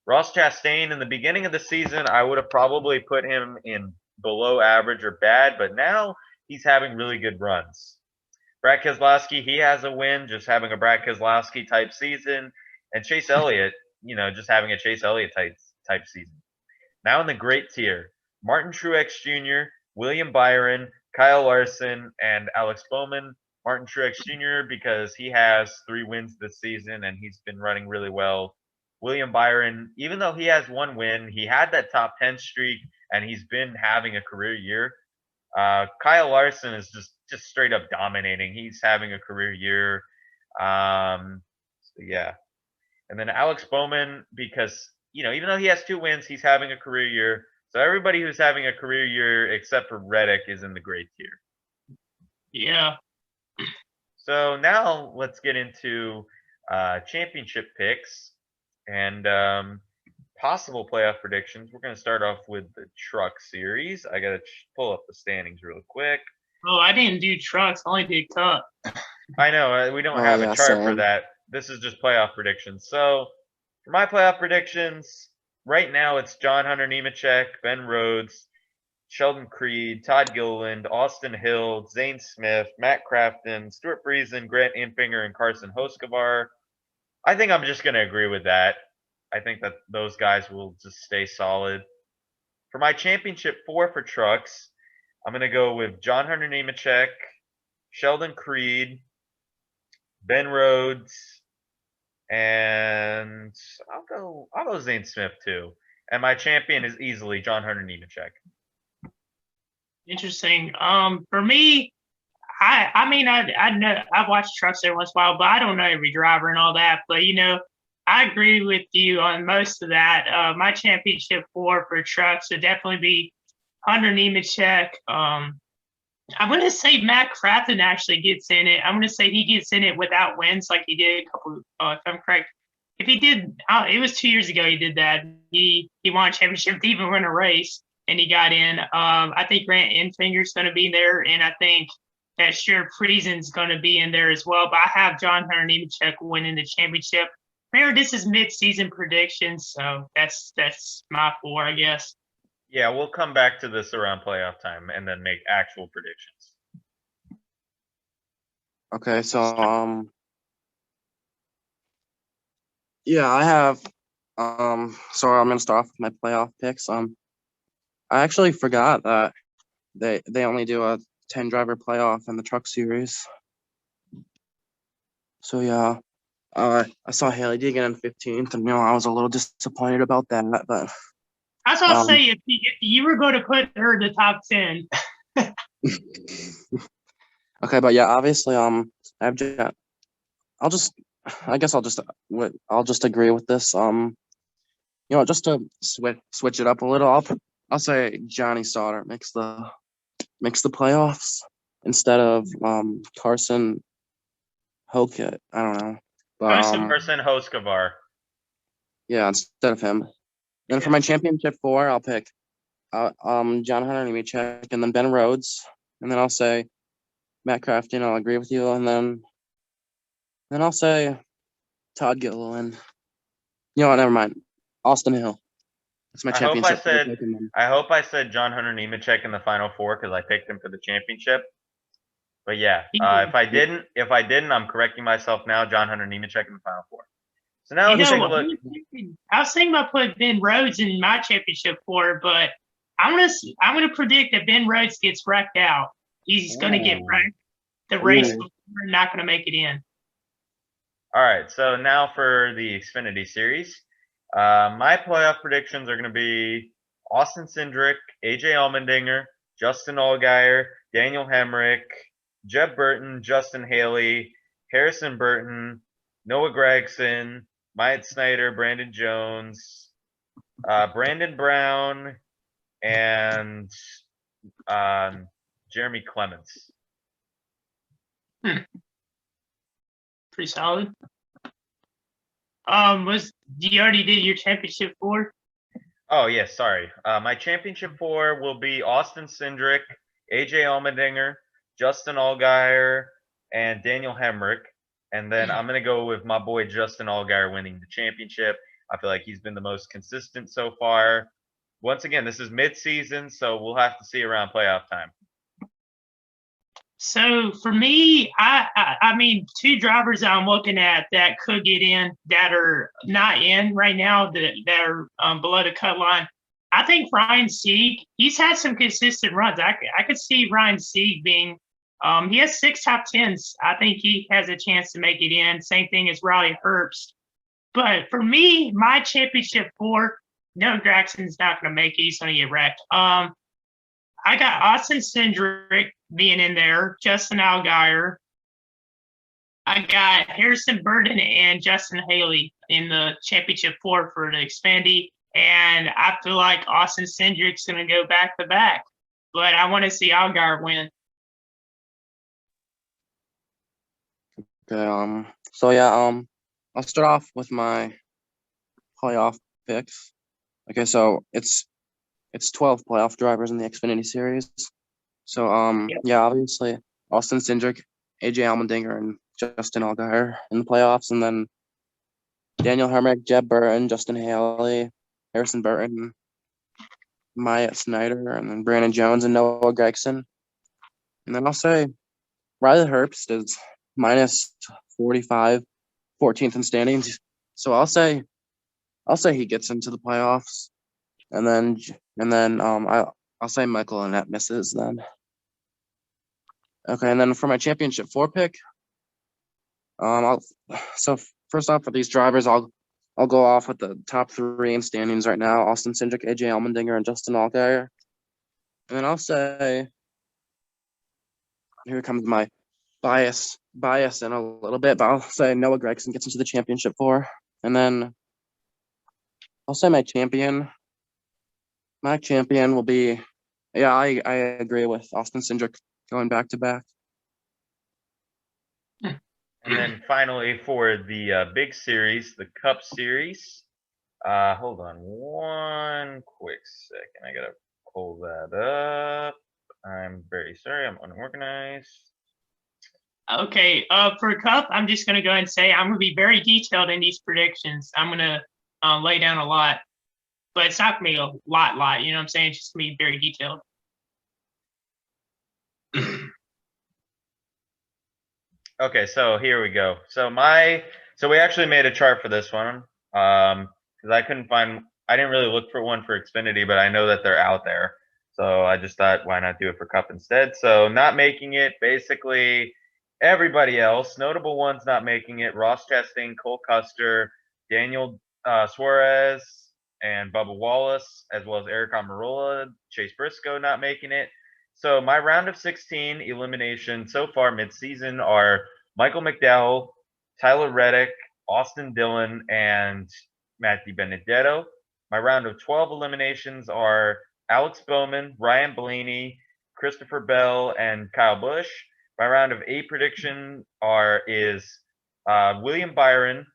Ross Chastain, in the beginning of the season, I would have probably put him in below average or bad, but now he's having really good runs. Brad Keselowski, he has a win, just having a Brad Keselowski type season. And Chase Elliott, just having a Chase Elliott type season. Now in the great tier, Martin Truex Jr., William Byron, Kyle Larson, and Alex Bowman. Martin Truex Jr. because he has 3 wins this season and he's been running really well. William Byron, even though he has 1 win, he had that top 10 streak and he's been having a career year. Kyle Larson is just straight up dominating. He's having a career year. So yeah. And then Alex Bowman, because even though he has 2 wins, he's having a career year. So everybody who's having a career year except for Reddick is in the great tier. Yeah. So now let's get into championship picks and possible playoff predictions. We're going to start off with the truck series. I got to pull up the standings real quick. Oh, I didn't do trucks. I only did cup. I know. We don't have a chart for that. This is just playoff predictions. So for my playoff predictions, right now it's John Hunter Nemechek, Ben Rhodes, Sheldon Creed, Todd Gilliland, Austin Hill, Zane Smith, Matt Crafton, Stuart Friesen, Grant Impinger, and Carson Hocevar. I think I'm just going to agree with that. I think that those guys will just stay solid. For my championship 4 for trucks, I'm going to go with John Hunter Nemechek, Sheldon Creed, Ben Rhodes, And I'll go Zane Smith too. And my champion is easily John Hunter Nemechek. Interesting. For me, I mean, I know I watch trucks every once in a while, but I don't know every driver and all that. But I agree with you on most of that. My championship 4 for trucks would definitely be Hunter Nemechek. I'm going to say Matt Crafton actually gets in it. I'm going to say he gets in it without wins, like he did a couple. If I'm correct, if he did, it was 2 years ago he did that. He won a championship, to even win a race, and he got in. I think Grant Enfinger's going to be there, and I think that sure Friesen's going to be in there as well. But I have John Hunter Nemechek winning the championship. Remember, this is mid-season predictions, so that's my 4, I guess. Yeah, we'll come back to this around playoff time and then make actual predictions. Okay, so yeah, I have so I'm gonna start off with my playoff picks. I actually forgot that they only do a 10 driver playoff in the truck series. So yeah, I saw Haley D get in 15th, and I was a little disappointed about that, but I was gonna say if you were going to put her in the top 10. okay, but yeah, obviously, I guess I'll just agree with this. Just to switch it up a little, I'll say Johnny Sauter makes the playoffs instead of Carson Hokit. I don't know, but Carson Hoskovar. yeah, instead of him. Then for my championship 4, I'll pick John Hunter Nemechek, and then Ben Rhodes, and then I'll say Matt Crafton. I'll agree with you, and then I'll say Todd Gilliland. You know what? Never mind. Austin Hill. That's my championship. I hope I said John Hunter Nemechek in the final 4 because I picked him for the championship. But yeah, if I didn't, I'm correcting myself now. John Hunter Nemechek in the final 4. So now let's take a look. I was thinking about putting Ben Rhodes in my championship 4, but I'm gonna predict that Ben Rhodes gets wrecked out. He's gonna get wrecked. The race, we're not gonna make it in. All right, so now for the Xfinity Series, my playoff predictions are going to be Austin Cindric, AJ Allmendinger, Justin Allgaier, Daniel Hemrick, Jeb Burton, Justin Haley, Harrison Burton, Noah Gragson, Myatt Snyder, Brandon Jones, Brandon Brown, and Jeremy Clements. Pretty solid. You already did your championship 4? Oh yes, sorry. My championship 4 will be Austin Cindric, AJ Allmendinger, Justin Allgaier, and Daniel Hemrick. And then I'm gonna go with my boy Justin Allgaier winning the championship. I feel like he's been the most consistent so far. Once again, this is mid-season, so we'll have to see around playoff time. So for me, I mean, 2 drivers I'm looking at that could get in that are not in right now, that are below the cut line. I think Ryan Sieg, he's had some consistent runs. I could see Ryan Sieg being, he has 6 top 10s. I think he has a chance to make it in. Same thing as Riley Herbst. But for me, my championship 4, no, Graxon's not going to make it. He's going to get wrecked. I got Austin Cindric being in there, Justin Allgaier. I got Harrison Burton and Justin Haley in the championship 4 for the Xfinity. And I feel like Austin Cindric's going to go back to back. But I want to see Allgaier win. Okay, so yeah, I'll start off with my playoff picks. Okay, so it's 12 playoff drivers in the Xfinity Series. So yeah, obviously Austin Cindric, AJ Allmendinger, and Justin Allgaier in the playoffs, and then Daniel Hemrick, Jeb Burton, Justin Haley, Harrison Burton, Myatt Snyder, and then Brandon Jones and Noah Gragson. And then I'll say Riley Herbst is minus 45, 14th in standings. So I'll say he gets into the playoffs. And then I'll say Michael Annett misses then. Okay, and then for my championship 4 pick, so first off, for these drivers, I'll go off with the top 3 in standings right now: Austin Cindric, AJ Allmendinger, and Justin Allgaier. And then I'll say, here comes my bias in a little bit, but I'll say Noah Gragson gets into the championship 4. And then I'll say my champion will be, I agree with Austin Cindric going back to back. And then finally for the big series, the Cup Series. Hold on one quick second. I gotta pull that up. I'm very sorry. I'm unorganized. Okay, for Cup, I'm just going to go ahead and say I'm going to be very detailed in these predictions. I'm going to lay down a lot, but it's not going to be a lot, you know what I'm saying? It's just going to be very detailed. Okay, so here we go. So we actually made a chart for this one, because I didn't really look for one for Xfinity, but I know that they're out there. So I just thought, why not do it for Cup instead? So not making it, basically everybody else. Notable ones not making it: Ross Chastain, Cole Custer, Daniel Suarez, and Bubba Wallace, as well as Eric Almirola, Chase Briscoe not making it. So my round of 16 elimination so far mid-season are Michael McDowell, Tyler Reddick, Austin Dillon, and Matthew Benedetto. My round of 12 eliminations are Alex Bowman, Ryan Blaney, Christopher Bell, and Kyle Busch. My round of 8 prediction is William Byron,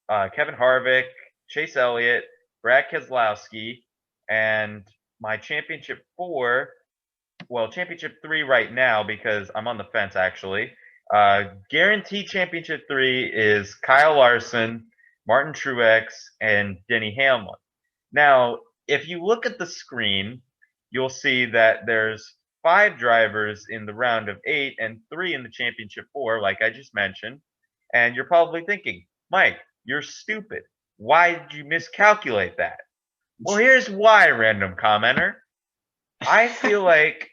Kevin Harvick, Chase Elliott, Brad Keselowski, and my championship 3 right now, because I'm on the fence actually. Guaranteed championship 3 is Kyle Larson, Martin Truex, and Denny Hamlin. Now, if you look at the screen, you'll see that there's 5 drivers in the round of 8 and 3 in the championship 4, like I just mentioned. And you're probably thinking, Mike, you're stupid. Why did you miscalculate that? Well, here's why, random commenter. I feel like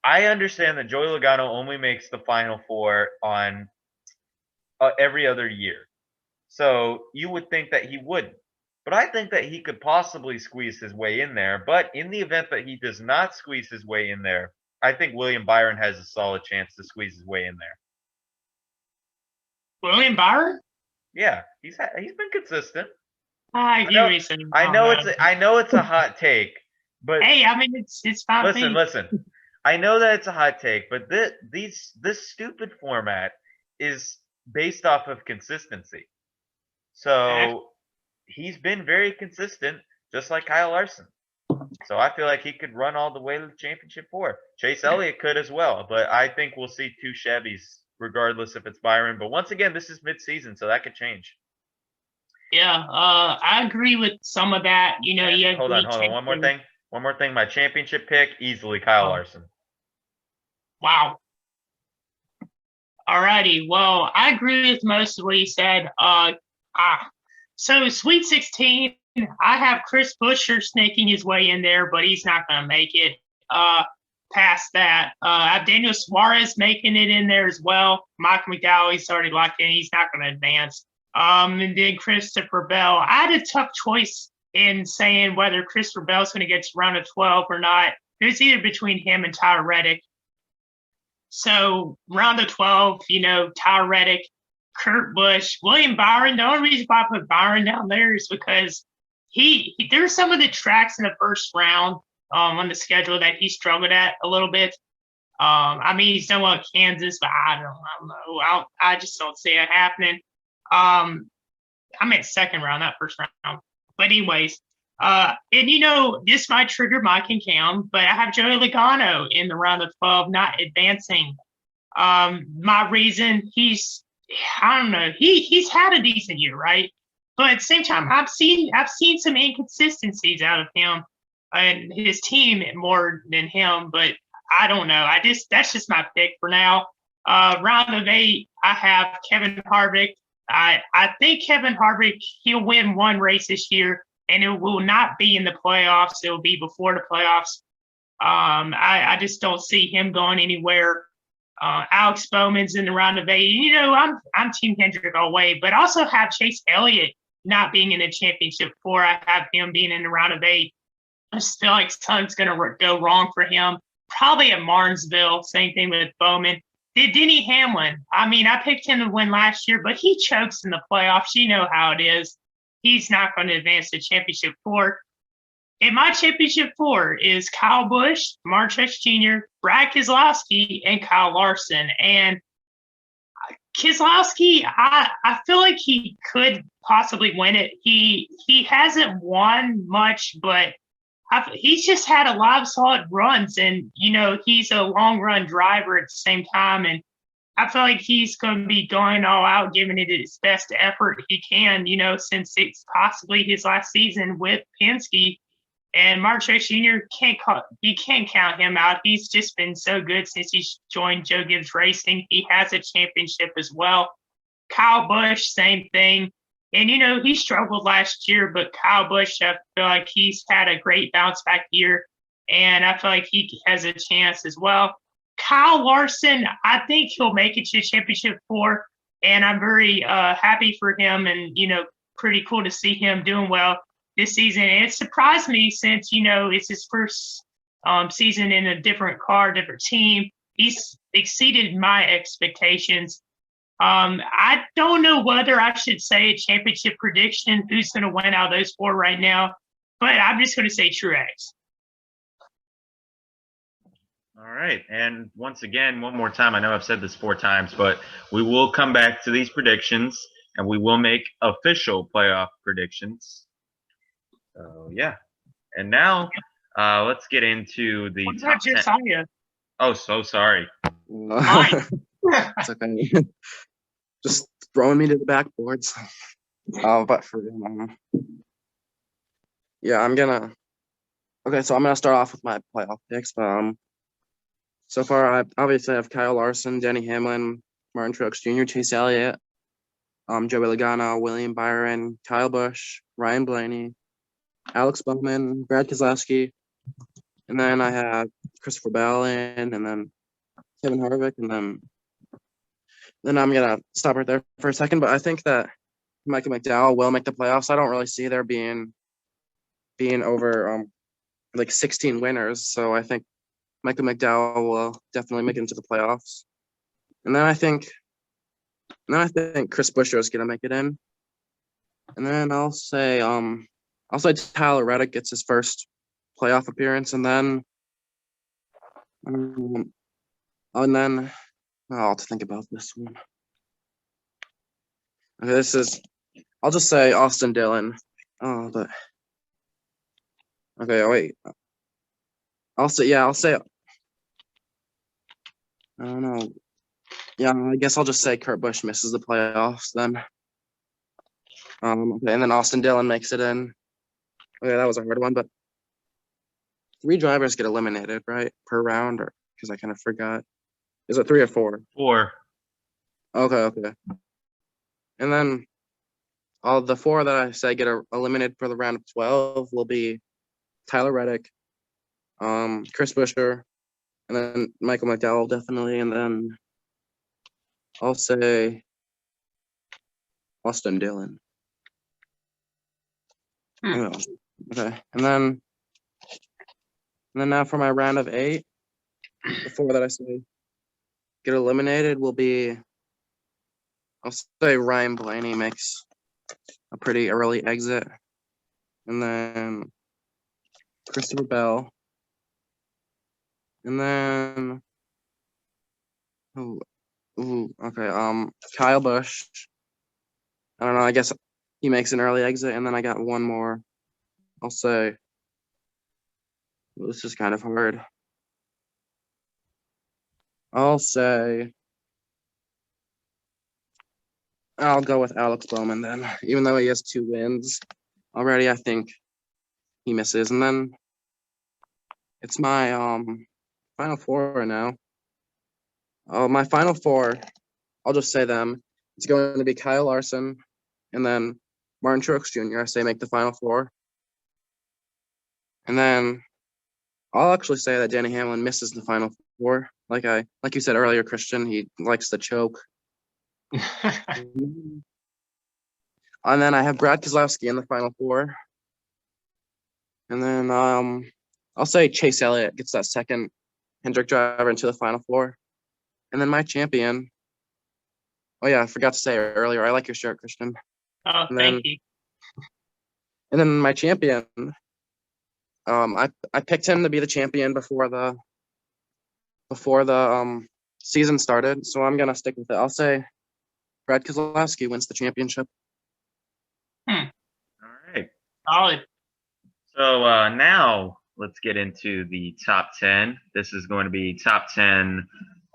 I understand that Joey Logano only makes the Final 4 on every other year. So you would think that he wouldn't. But I think that he could possibly squeeze his way in there. But in the event that he does not squeeze his way in there, I think William Byron has a solid chance to squeeze his way in there. William Byron? Yeah, he's been consistent. I know it's a hot take, but hey, I mean it's fine. Listen. I know that it's a hot take, but this stupid format is based off of consistency. So he's been very consistent, just like Kyle Larson. So I feel like he could run all the way to the championship 4. Chase Elliott could as well, but I think we'll see 2 Chevys, regardless if it's Byron. But once again, this is mid-season, so that could change. Yeah, I agree with some of that. You know, Hold on. One more thing. My championship pick, easily Kyle Larson. Wow. Alrighty. Well, I agree with most of what he said. So Sweet 16, I have Chris Buescher snaking his way in there, but he's not going to make it. Past that, I have Daniel Suarez making it in there as well. Michael McDowell, he's already locked in. He's not going to advance. And then Christopher Bell. I had a tough choice in saying whether Christopher Bell's going to get to round of 12 or not. It was either between him and Tyler Reddick. So round of 12, Tyler Reddick, Kurt Busch, William Byron. The only reason why I put Byron down there is because there's some of the tracks in the first round on the schedule that he struggled at a little bit. I mean, he's done well at Kansas, but I don't know. I just don't see it happening. I meant second round, not first round. But anyways, and this might trigger Mike and Cam, but I have Joey Logano in the round of 12 not advancing. My reason, he's had a decent year, right? But at the same time, I've seen some inconsistencies out of him and his team more than him, but I don't know. That's just my pick for now. Round of 8, I have Kevin Harvick. I think Kevin Harvick, he'll win one race this year, and it will not be in the playoffs. It will be before the playoffs. I just don't see him going anywhere. Alex Bowman's in the round of 8. You know, I'm Team Hendrick all the way, but also have Chase Elliott not being in the championship 4. I have him being in the round of 8. I just feel like something's going to go wrong for him. Probably at Martinsville. Same thing with Bowman. Denny Hamlin. I mean, I picked him to win last year, but he chokes in the playoffs. You know how it is. He's not going to advance to championship 4. And my championship 4 is Kyle Busch, Martin Truex Jr., Brad Keselowski, and Kyle Larson. And Keselowski, I feel like he could possibly win it. He hasn't won much, but he's just had a lot of solid runs. And, you know, he's a long-run driver at the same time. And I feel like he's going to be going all out, giving it his best effort he can, you know, since it's possibly his last season with Penske. And Martin Truex Jr. can't count him out. He's just been so good since he's joined Joe Gibbs Racing. He has a championship as well. Kyle Busch, same thing. And, you know, he struggled last year, but Kyle Busch, I feel like he's had a great bounce back year. And I feel like he has a chance as well. Kyle Larson, I think he'll make it to championship 4. And I'm very happy for him, and, you know, pretty cool to see him doing well this season. And it surprised me since, you know, it's his first season in a different car, different team. He's exceeded my expectations. I don't know whether I should say a championship prediction, who's going to win out of those 4 right now, but I'm just going to say Truex. All right. And once again, one more time, I know I've said this 4 times, but we will come back to these predictions and we will make official playoff predictions. So, yeah. And now let's get into the What top about 10. Josiah? Oh, so sorry. It's okay. Just throwing me to the backboards. But for yeah, I'm gonna start off with my playoff picks. But so far I obviously have Kyle Larson, Denny Hamlin, Martin Truex Jr., Chase Elliott, Joey Logano, William Byron, Kyle Busch, Ryan Blaney, Alex Bowman, Brad Keselowski, and then I have Christopher Bell in, and then Kevin Harvick, and then I'm gonna stop right there for a second. But I think that Michael McDowell will make the playoffs. I don't really see there being over like 16 winners, so I think Michael McDowell will definitely make it into the playoffs. And then I think Chris Buescher is gonna make it in, and then I'll say Tyler Reddick gets his first playoff appearance, and then I'll have to think about this one. Okay, I'll just say Austin Dillon. Oh, but okay, wait. I'll say I don't know. Yeah, I guess I'll just say Kurt Busch misses the playoffs then. Okay, and then Austin Dillon makes it in. Okay, that was a hard one, but 3 drivers get eliminated, right, per round, or because I kind of forgot. Is it 3 or 4? 4. Okay. And then all the 4 that I say get eliminated for the round of 12 will be Tyler Reddick, Chris Buescher, and then Michael McDowell definitely, and then I'll say Austin Dillon. Okay, and then now for my round of 8, the 4 that I say get eliminated will be, I'll say Ryan Blaney makes a pretty early exit, and then Christopher Bell, and then Kyle Busch. I don't know, I guess he makes an early exit, and then I got one more. I'll say, well, this is kind of hard. I'll go with Alex Bowman then. Even though he has 2 wins already, I think he misses. And then it's my final 4 now. My final 4, I'll just say them. It's going to be Kyle Larson, and then Martin Truex Jr. I say make the final 4. And then I'll actually say that Danny Hamlin misses the Final Four. Like you said earlier, Christian, he likes to choke. And then I have Brad Keselowski in the Final Four. And then I'll say Chase Elliott gets that second Hendrick driver into the Final Four. And then my champion. Oh yeah, I forgot to say earlier. I like your shirt, Christian. Oh, thank you. And then my champion. I picked him to be the champion before the season started, so I'm gonna stick with it. I'll say Brad Keselowski wins the championship. All right. Solid. So now let's get into the top 10. This is going to be top 10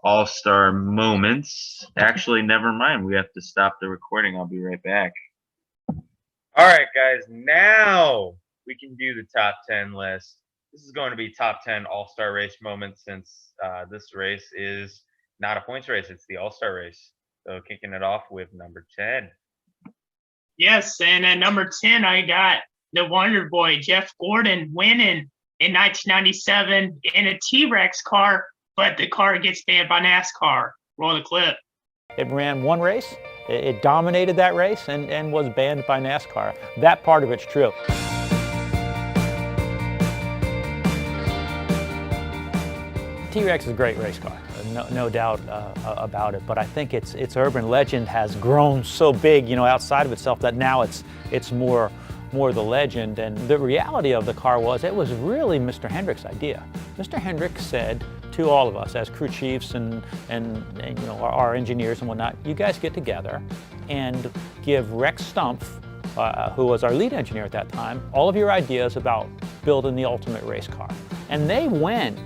all-star moments. Actually, never mind. We have to stop the recording. I'll be right back. All right, guys. Now we can do the top 10 list. This is going to be top 10 all-star race moments since this race is not a points race. It's the all-star race. So kicking it off with number 10. Yes, and at number 10, I got the Wonder Boy, Jeff Gordon, winning in 1997 in a T-Rex car, but the car gets banned by NASCAR. Roll the clip. It ran one race, it dominated that race, and was banned by NASCAR. That part of it's true. T-Rex is a great race car, no doubt about it. But I think its urban legend has grown so big, outside of itself, that now it's more the legend. And the reality of the car was it was really Mr. Hendrick's idea. Mr. Hendrick said to all of us as crew chiefs and our engineers and whatnot, you guys get together and give Rex Stumpf, who was our lead engineer at that time, all of your ideas about building the ultimate race car. And they went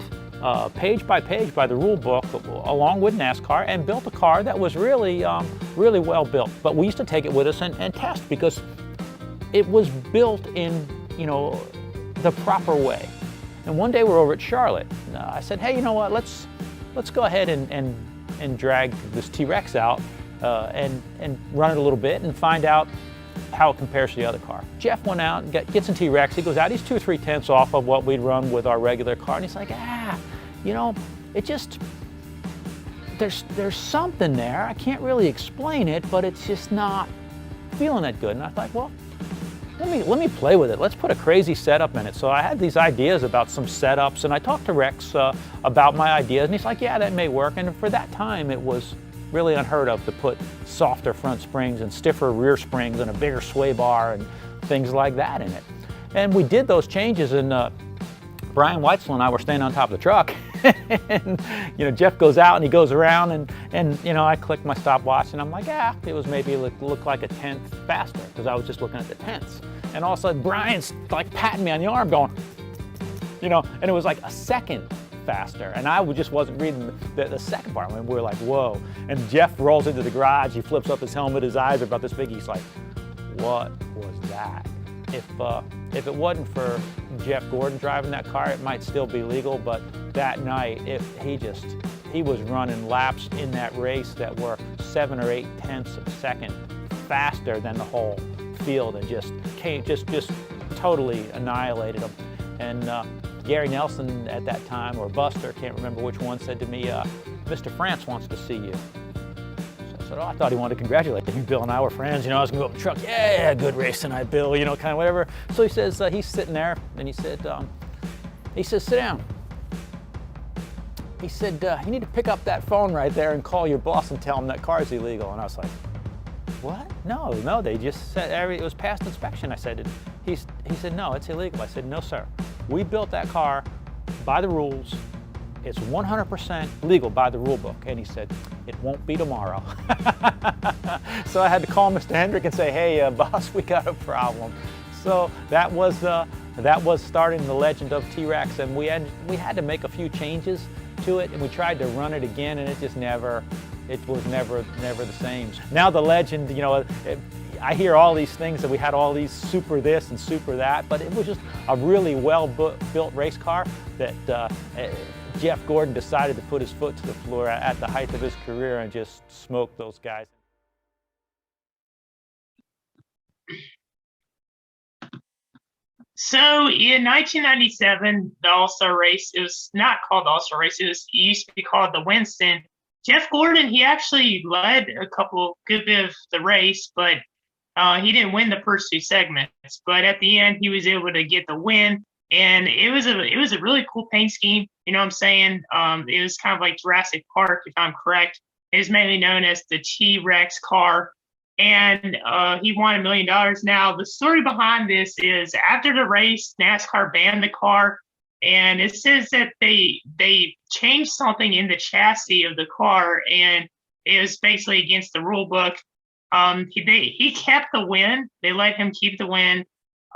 page by page by the rule book along with NASCAR and built a car that was really well built. But we used to take it with us and test because it was built in the proper way. And one day we're over at Charlotte. I said, hey, you know what? Let's go ahead and drag this T-Rex out and run it a little bit and find out how it compares to the other car. Jeff went out and gets in T-Rex. He goes out. He's 2 or 3 tenths off of what we'd run with our regular car, and he's like, it just there's something there. I can't really explain it, but it's just not feeling that good. And I thought, well, let me play with it. Let's put a crazy setup in it. So I had these ideas about some setups, and I talked to Rex about my ideas, and he's like, yeah, that may work. And for that time, it was really unheard of to put softer front springs and stiffer rear springs and a bigger sway bar and things like that in it. And we did those changes, and Brian Weitzel and I were standing on top of the truck. And Jeff goes out and he goes around and I click my stopwatch and I'm like, it was maybe look like a tenth faster because I was just looking at the tenths. And all of a sudden Brian's like patting me on the arm going, and it was like a second faster. And I just wasn't reading the second part. We were like, whoa. And Jeff rolls into the garage, he flips up his helmet, his eyes are about this big. He's like, what was that? If it wasn't for Jeff Gordon driving that car, it might still be legal, but that night, he was running laps in that race that were 7 or 8 tenths of a second faster than the whole field and just totally annihilated them. And Gary Nelson at that time, or Buster, can't remember which one, said to me, Mr. France wants to see you. I said, I thought he wanted to congratulate me. Bill and I were friends, I was gonna go up in the truck, yeah, good race tonight, Bill, kind of whatever. So he says, he's sitting there, and he says, sit down. He said, you need to pick up that phone right there and call your boss and tell him that car's illegal. And I was like, what? No, they just said it was past inspection. I said, he said, no, it's illegal. I said, no, sir. We built that car by the rules. It's 100% legal by the rule book. And he said, it won't be tomorrow. So I had to call Mr. Hendrick and say, hey, boss, we got a problem. So that was starting the legend of T-Rex, and we had to make a few changes to it, and we tried to run it again, and it was never the same. Now the legend, I hear all these things that we had all these super this and super that, but it was just a really well-built race car that Jeff Gordon decided to put his foot to the floor at the height of his career and just smoke those guys. So in 1997, the All-Star race, it was not called the All-Star race. It used to be called the Winston. Jeff Gordon, he actually led a good bit of the race, but he didn't win the first two segments. But at the end, he was able to get the win. And it was a really cool paint scheme. You know what I'm saying? It was kind of like Jurassic Park, if I'm correct. It was mainly known as the T-Rex car. And he won $1 million. Now, the story behind this is after the race, NASCAR banned the car. And it says that they changed something in the chassis of the car. And it was basically against the rule book. He kept the win. They let him keep the win.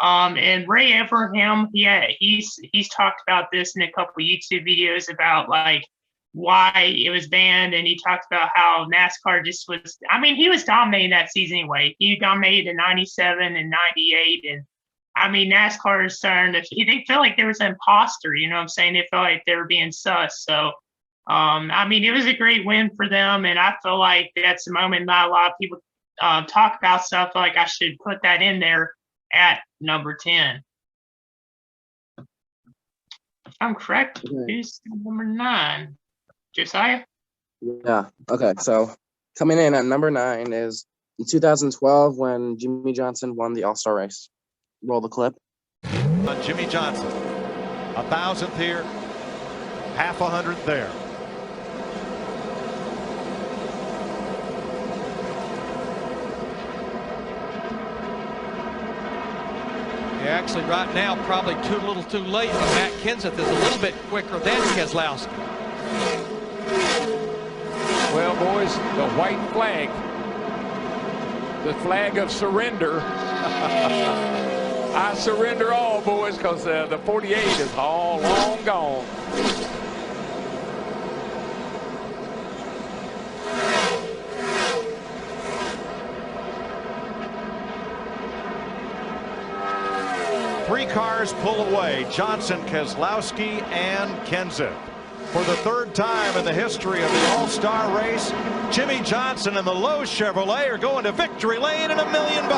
And Ray Everham, he's talked about this in a couple YouTube videos about like why it was banned, and he talked about how NASCAR just was. I mean, he was dominating that season anyway. He dominated in '97 and '98, and I mean, NASCAR is starting to. They felt like there was an imposter. You know what I'm saying? They felt like they were being sus. So, I mean, it was a great win for them, and I feel like that's a moment not a lot of people talk about stuff. Like I should put that in there at number 10. If I'm correct, who's number 9? Josiah? Yeah. Okay. So coming in at number 9 is in 2012 when Jimmy Johnson won the All-Star race. Roll the clip. Jimmy Johnson, 1,000th here, half 100 there. Actually, right now, probably a little too late. Matt Kenseth is a little bit quicker than Keselowski. Well, boys, the white flag, the flag of surrender. I surrender all, boys, because the 48 is all long gone. Three cars pull away, Johnson, Keselowski, and Kenseth. For the third time in the history of the All-Star race, Jimmy Johnson and the Lowe Chevrolet are going to victory lane and $1 million. I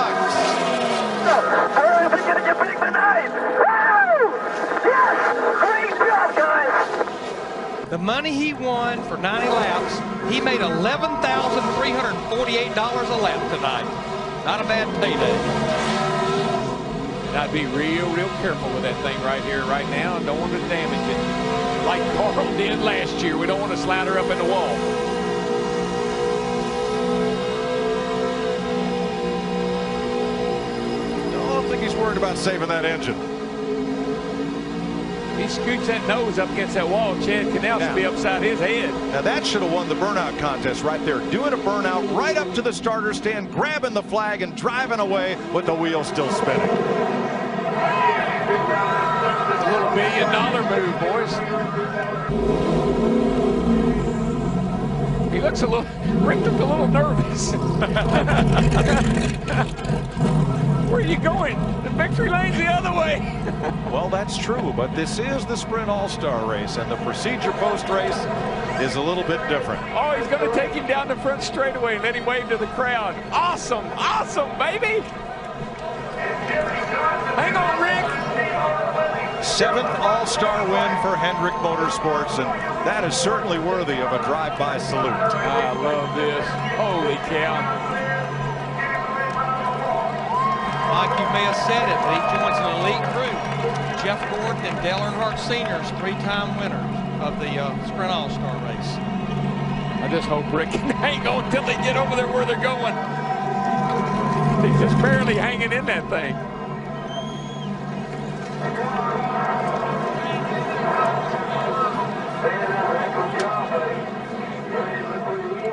don't know if you're going to get big tonight. Woo! Yes! Great job, guys! The money he won for 90 laps, he made $11,348 a lap tonight. Not a bad payday. And I'd be real careful with that thing right here, right now, and don't want to damage it. Like Carl did last year. We don't want to slide her up in the wall. I don't think he's worried about saving that engine. He scoots that nose up against that wall, Chad Canal should be upside his head. Now that should have won the burnout contest right there. Doing a burnout right up to the starter stand, grabbing the flag and driving away with the wheel still spinning. A little $1 billion move, boys. He looks a little, Rick looked a little nervous. Where are you going? The victory lane's the other way. Well, that's true, but this is the Sprint All-Star race, and the procedure post-race is a little bit different. Oh, he's going to take him down the front straightaway and let him wave to the crowd. Awesome, awesome, baby. Hang on, Rick. 7th All-Star win for Hendrick Motorsports, and that is certainly worthy of a drive-by salute. I love this. Holy cow. Mike, you may have said it, but he joins an elite group. Jeff Gordon and Dale Earnhardt Sr.'s 3-time winners of the Sprint All-Star race. I just hope Rick can hang on until they get over there where they're going. He's just barely hanging in that thing.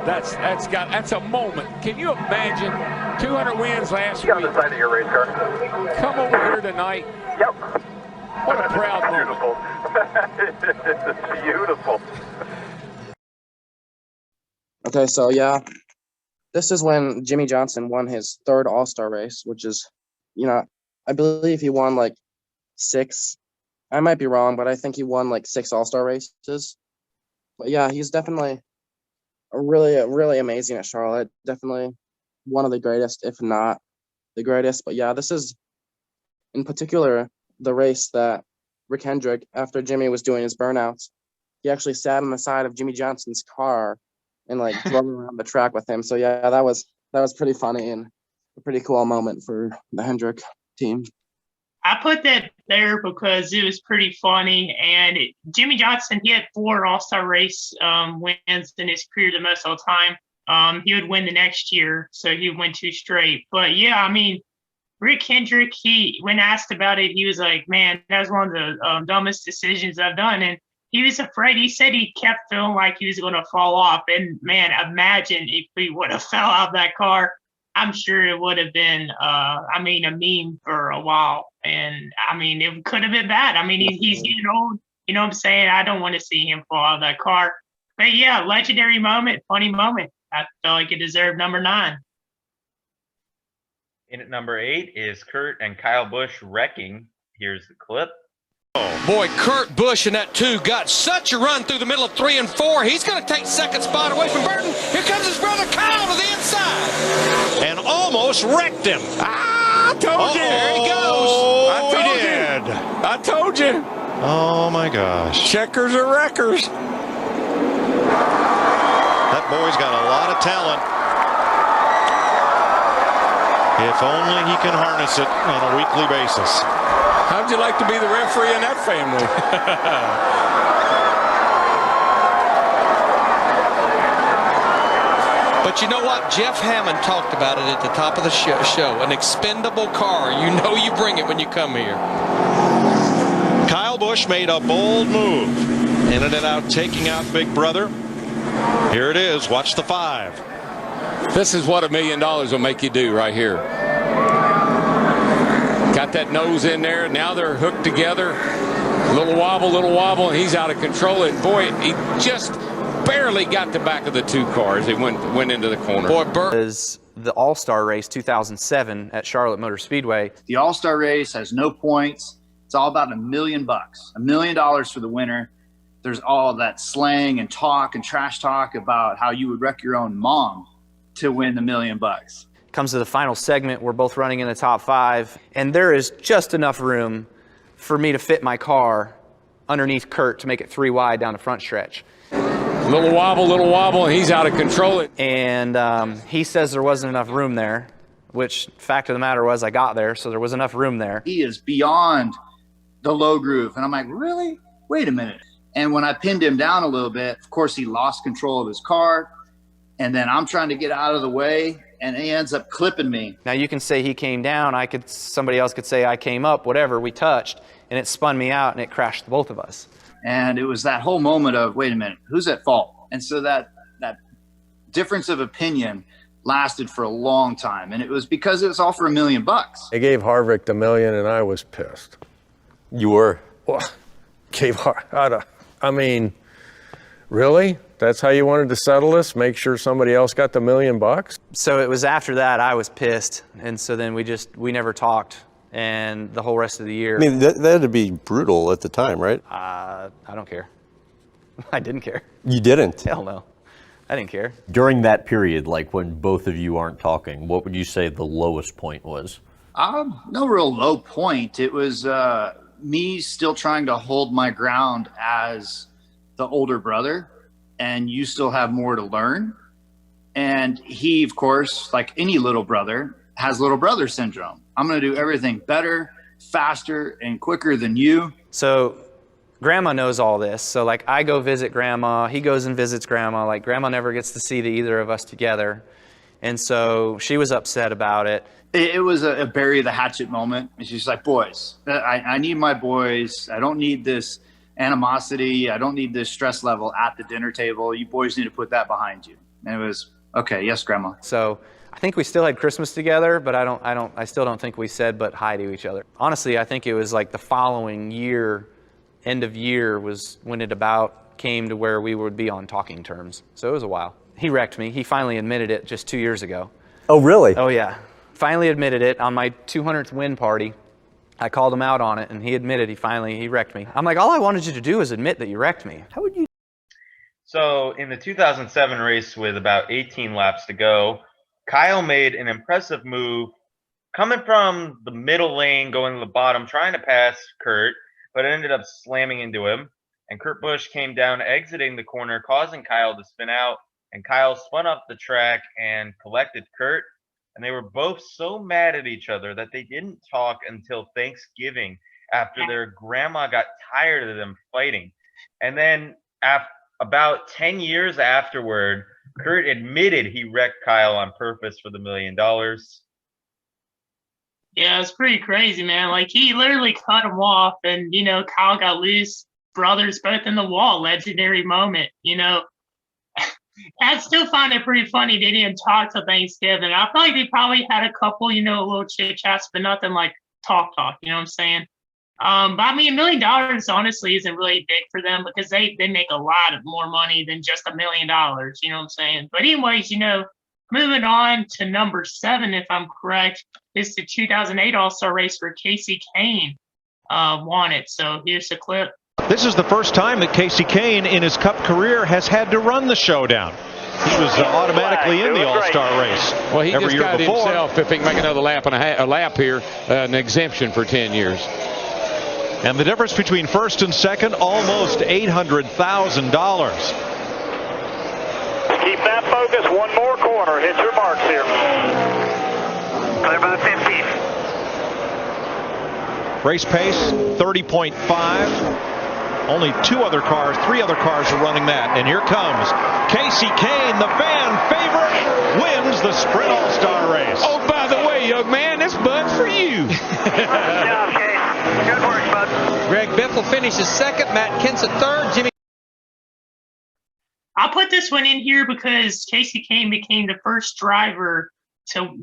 That's a moment. Can you imagine 200 wins last week? On the side of your race car. Come over here tonight. Yep. What a proud moment. Beautiful. It's beautiful. Okay, so yeah, this is when Jimmy Johnson won his 3rd All-Star race, which is, I believe he won like 6. I might be wrong, but I think he won like 6 All-Star races. But yeah, he's definitely really amazing at Charlotte. Definitely one of the greatest, if not the greatest. But yeah, this is in particular the race that Rick Hendrick, after Jimmy was doing his burnouts, he actually sat on the side of Jimmy Johnson's car and like drove around the track with him. So yeah, that was pretty funny and a pretty cool moment for the Hendrick team. I put that there because it was pretty funny. And Jimmy Johnson, he had 4 All-Star race wins in his career, the most all time. He would win the next year, so he would win 2 straight. But yeah, I mean, Rick Hendrick, when asked about it, he was like, man, that was one of the dumbest decisions I've done. And he was afraid. He said he kept feeling like he was going to fall off. And man, imagine if he would have fell out of that car. I'm sure it would have been, a meme for a while. And I mean, it could have been bad. I mean, he's getting old. You know what I'm saying? I don't want to see him fall out of that car. But yeah, legendary moment, funny moment. I felt like it deserved number 9. In at number 8 is Kurt and Kyle Busch wrecking. Here's the clip. Boy, Kurt Busch in that 2 got such a run through the middle of 3 and 4. He's going to take second spot away from Burton. Here comes his brother Kyle to the inside. And almost wrecked him. I told you. There he goes. I told you. Oh, my gosh. Checkers are wreckers. That boy's got a lot of talent. If only he can harness it on a weekly basis. How'd you like to be the referee in that family? But you know what? Jeff Hammond talked about it at the top of the show. An expendable car. You know you bring it when you come here. Kyle Busch made a bold move. Ended it out taking out Big Brother. Here it is. Watch the 5. This is what $1 million will make you do right here. Got that nose in there. Now they're hooked together. Little wobble, and he's out of control. And boy, he just barely got the back of the 2 cars. They went into the corner. Boy, is the All-Star Race 2007 at Charlotte Motor Speedway. The All-Star Race has no points. It's all about $1 million. $1 million for the winner. There's all that slang and talk and trash talk about how you would wreck your own mom to win the $1 million. Comes to the final segment, we're both running in the top 5, and there is just enough room for me to fit my car underneath Kurt to make it 3 wide down the front stretch. Little wobble, and he's out of control. And he says there wasn't enough room there, which fact of the matter was I got there, so there was enough room there. He is beyond the low groove. And I'm like, really? Wait a minute. And when I pinned him down a little bit, of course, he lost control of his car. And then I'm trying to get out of the way, and he ends up clipping me. Now you can say he came down. Somebody else could say I came up, whatever. We touched, and it spun me out, and it crashed the both of us. And it was that whole moment of, wait a minute, who's at fault? And so that difference of opinion lasted for a long time. And it was because it was all for $1 million. They gave Harvick the $1 million, and I was pissed. You were? Well, I mean, really? That's how you wanted to settle this? Make sure somebody else got the $1 million? So it was after that I was pissed, and so then we never talked, and the whole rest of the year. I mean, that had to be brutal at the time, right? I don't care. I didn't care. You didn't? Hell no. I didn't care. During that period, like when both of you aren't talking, what would you say the lowest point was? No real low point. It was me still trying to hold my ground as the older brother, and you still have more to learn. And he, of course, like any little brother, has little brother syndrome. I'm going to do everything better, faster, and quicker than you. So Grandma knows all this. So like I go visit Grandma, he goes and visits Grandma. Like Grandma never gets to see either of us together. And so she was upset about it. It was a bury the hatchet moment. And she's like, boys, I need my boys. I don't need this animosity. I don't need this stress level at the dinner table. You boys need to put that behind you. And it was, okay, yes, Grandma. So I think we still had Christmas together, but I still don't think we said but hi to each other. Honestly, I think it was like the following year, end of year was when it about came to where we would be on talking terms. So it was a while. He wrecked me. He finally admitted it just 2 years ago. Oh, really? Oh, yeah. Finally admitted it on my 200th win party. I called him out on it, and he admitted he wrecked me. I'm like, all I wanted you to do is admit that you wrecked me. How would you? So in the 2007 race with about 18 laps to go, Kyle made an impressive move coming from the middle lane, going to the bottom, trying to pass Kurt, but it ended up slamming into him. And Kurt Busch came down, exiting the corner, causing Kyle to spin out. And Kyle spun up the track and collected Kurt. And they were both so mad at each other that they didn't talk until Thanksgiving after their grandma got tired of them fighting. And then about 10 years afterward, Kurt admitted he wrecked Kyle on purpose for the $1 million. Yeah, it's pretty crazy, man. Like, he literally cut him off, and, you know, Kyle got loose. Brothers both in the wall. Legendary moment, you know. I still find it pretty funny they didn't talk till Thanksgiving. I feel like they probably had a couple, you know, little chit-chats, but nothing like talk, you know what I'm saying? But I mean, $1 million honestly isn't really big for them because they make a lot of more money than just $1 million, you know what I'm saying? But anyways, you know, moving on to number 7, if I'm correct, is the 2008 All-Star race where Casey Kane won it. So here's the clip. This is the first time that Casey Kane in his Cup career has had to run the showdown. He was automatically in the All-Star race. Well, he every just year got before. himself, if he can make another lap and a lap here, an exemption for 10 years. And the difference between first and second, almost $800,000. Keep that focus. One more corner. Hit your marks here. Clear by 15. Race pace, 30.5. Only 3 other cars are running that. And here comes Casey Kane, the fan favorite, wins the Sprint All-Star race. Oh, by the way, young man, this Bud's for you. Good job, Kane. Good work, Bud. Greg Biffle finishes second, Matt Kenseth third, Jimmy. I'll put this one in here because Casey Kane became the first driver to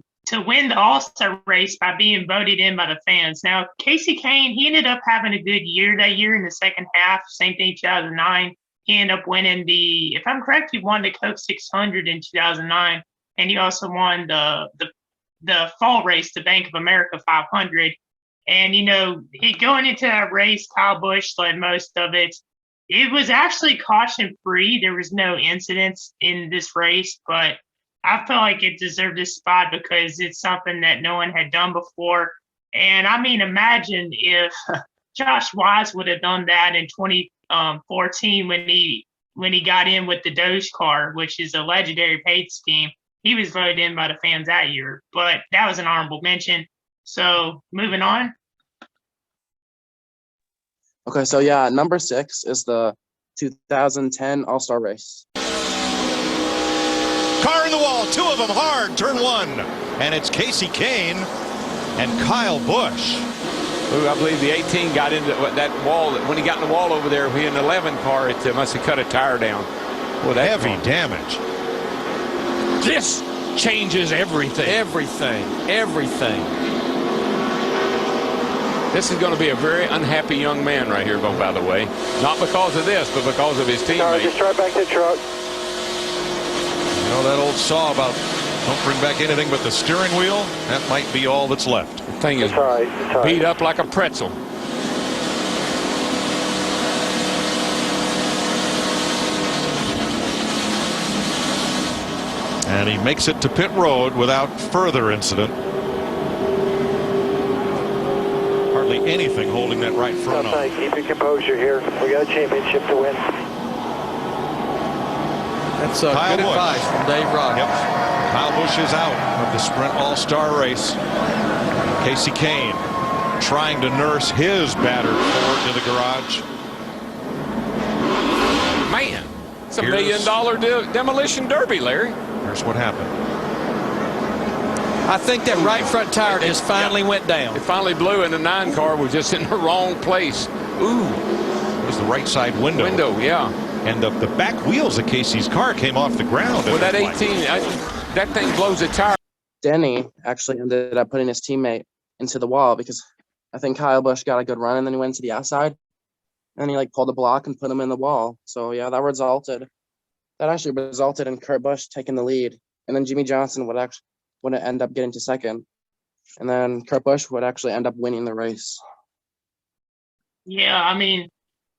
win the All-Star race by being voted in by the fans. Now, Casey Kane, he ended up having a good year that year in the second half. Same thing, 2009. He ended up winning if I'm correct, he won the Coke 600 in 2009. And he also won the fall race, the Bank of America 500. And, you know, going into that race, Kyle Busch led most of it. It was actually caution-free. There was no incidents in this race, but I feel like it deserved this spot because it's something that no one had done before. And I mean, imagine if Josh Wise would have done that in 2014 when he got in with the Doge car, which is a legendary paid scheme. He was voted in by the fans that year, but that was an honorable mention. So moving on. Okay, so yeah, number 6 is the 2010 All-Star race. Car in the wall, 2 of them hard, turn 1. And it's Casey Kane and Kyle Busch. Ooh, I believe the 18 got into that wall. When he got in the wall over there, he had an 11 car, it must have cut a tire down. Well, that's heavy damage. This changes everything. Everything. This is going to be a very unhappy young man right here, by the way. Not because of this, but because of his teammates. Just drive back to the truck. You know that old saw about don't bring back anything but the steering wheel? That might be all that's left. The thing is beat up like a pretzel. And he makes it to pit road without further incident. Hardly anything holding that right front on. Keep your composure here. We got a championship to win. That's good advice from Dave Rogers. Yep. Kyle Busch is out of the Sprint All-Star race. Casey Kane trying to nurse his battered Ford to the garage. Man, it's $1 million demolition derby, Larry. Here's what happened. I think that right front tire just finally went down. It finally blew, and the 9 car was just in the wrong place. Ooh. It was the right side window. Yeah. And the back wheels of Casey's car came off the ground. Well, that 18, that thing blows a tire. Denny actually ended up putting his teammate into the wall because I think Kyle Busch got a good run and then he went to the outside and he pulled the block and put him in the wall. So yeah, that actually resulted in Kurt Busch taking the lead, and then Jimmy Johnson would end up getting to second, and then Kurt Busch would actually end up winning the race. Yeah, I mean,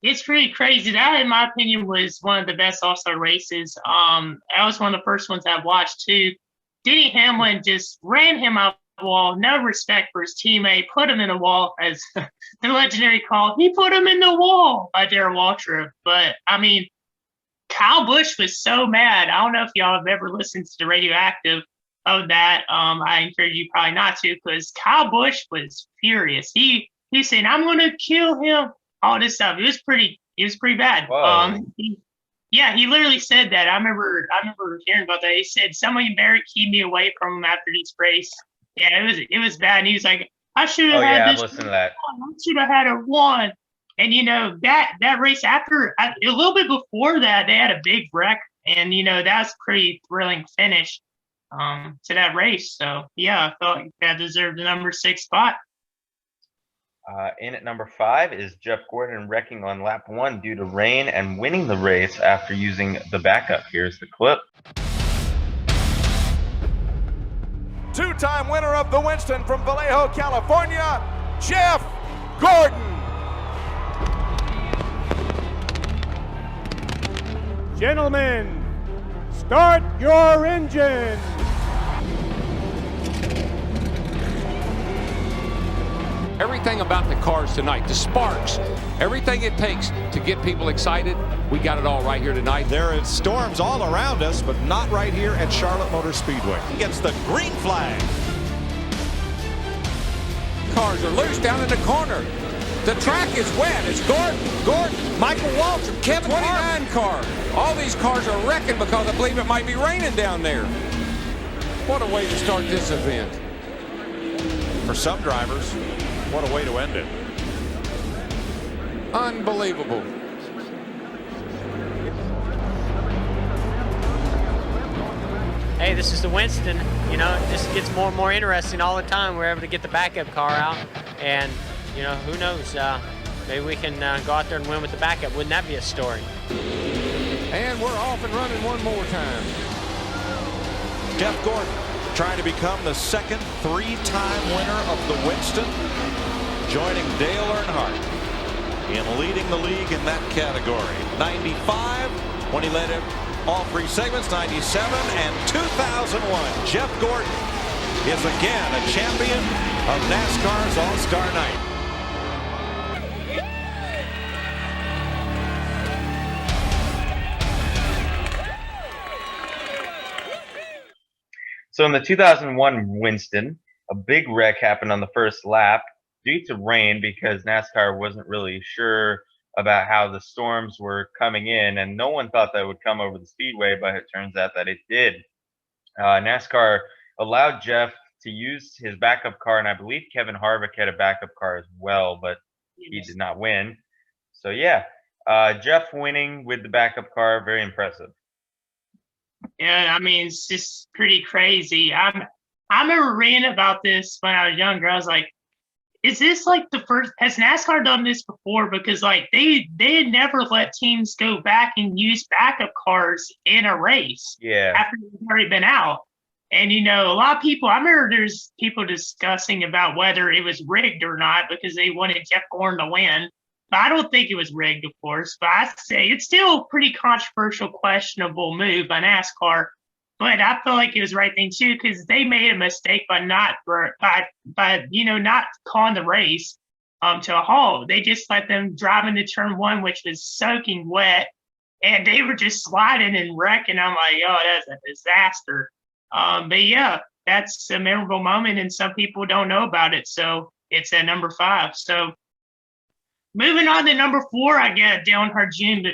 it's pretty crazy. That, in my opinion, was one of the best All-Star races. That was one of the first ones I watched too. Denny Hamlin just ran him out wall. No respect for his teammate. Put him in the wall, as the legendary call. He put him in the wall by Darrell Waltrip. But, I mean, Kyle Busch was so mad. I don't know if y'all have ever listened to the Radioactive of that. I encourage you probably not to, because Kyle Busch was furious. He said, "I'm going to kill him." All this stuff. It was pretty bad. He literally said that. I remember hearing about that. He said, "Somebody better keep me away from him after this race." Yeah, it was bad. And he was like, "I should have had this. Listen to that. I should have had it won." And that race after, a little bit before that, they had a big wreck, and that was a pretty thrilling finish to that race. So yeah, I felt like that deserved the number 6 spot. In at number 5 is Jeff Gordon wrecking on lap 1 due to rain and winning the race after using the backup. Here's the clip. Two-time winner of the Winston from Vallejo, California, Jeff Gordon. Gentlemen, start your engine. Everything about the cars tonight, the sparks, everything it takes to get people excited, we got it all right here tonight. There is storms all around us, but not right here at Charlotte Motor Speedway. He gets the green flag. Cars are loose down in the corner. The track is wet. It's Gordon, Michael Waltrip, Kevin 29 car. All these cars are wrecking because I believe it might be raining down there. What a way to start this event. For some drivers, what a way to end it. Unbelievable. Hey, this is the Winston. It just gets more and more interesting all the time. We're able to get the backup car out, and who knows? Maybe we can go out there and win with the backup. Wouldn't that be a story? And we're off and running one more time. Jeff Gordon trying to become the second 3-time winner of the Winston, joining Dale Earnhardt in leading the league in that category. 95 when he led it all 3 segments, 97 and 2001. Jeff Gordon is again a champion of NASCAR's All-Star Night. So in the 2001 Winston, a big wreck happened on the first lap due to rain because NASCAR wasn't really sure about how the storms were coming in, and no one thought that would come over the speedway, but it turns out that it did. NASCAR allowed Jeff to use his backup car, and I believe Kevin Harvick had a backup car as well, but he did not win. So yeah, Jeff winning with the backup car, very impressive. Yeah, I mean, it's just pretty crazy. I remember reading about this when I was younger. I was like, is this like the first, has NASCAR done this before? Because like they had never let teams go back and use backup cars in a race. Yeah. After they've already been out. And a lot of people, I remember there's people discussing about whether it was rigged or not because they wanted Jeff Gordon to win. But I don't think it was rigged, of course. But I say it's still a pretty controversial, questionable move by NASCAR. But I feel like it was the right thing too, because they made a mistake by not calling the race to a halt. They just let them drive into turn 1, which was soaking wet, and they were just sliding and wrecking. I'm like, oh, that's a disaster. But yeah, that's a memorable moment, and some people don't know about it. So it's at number 5. So moving on to number 4, I got Dale Earnhardt Jr.,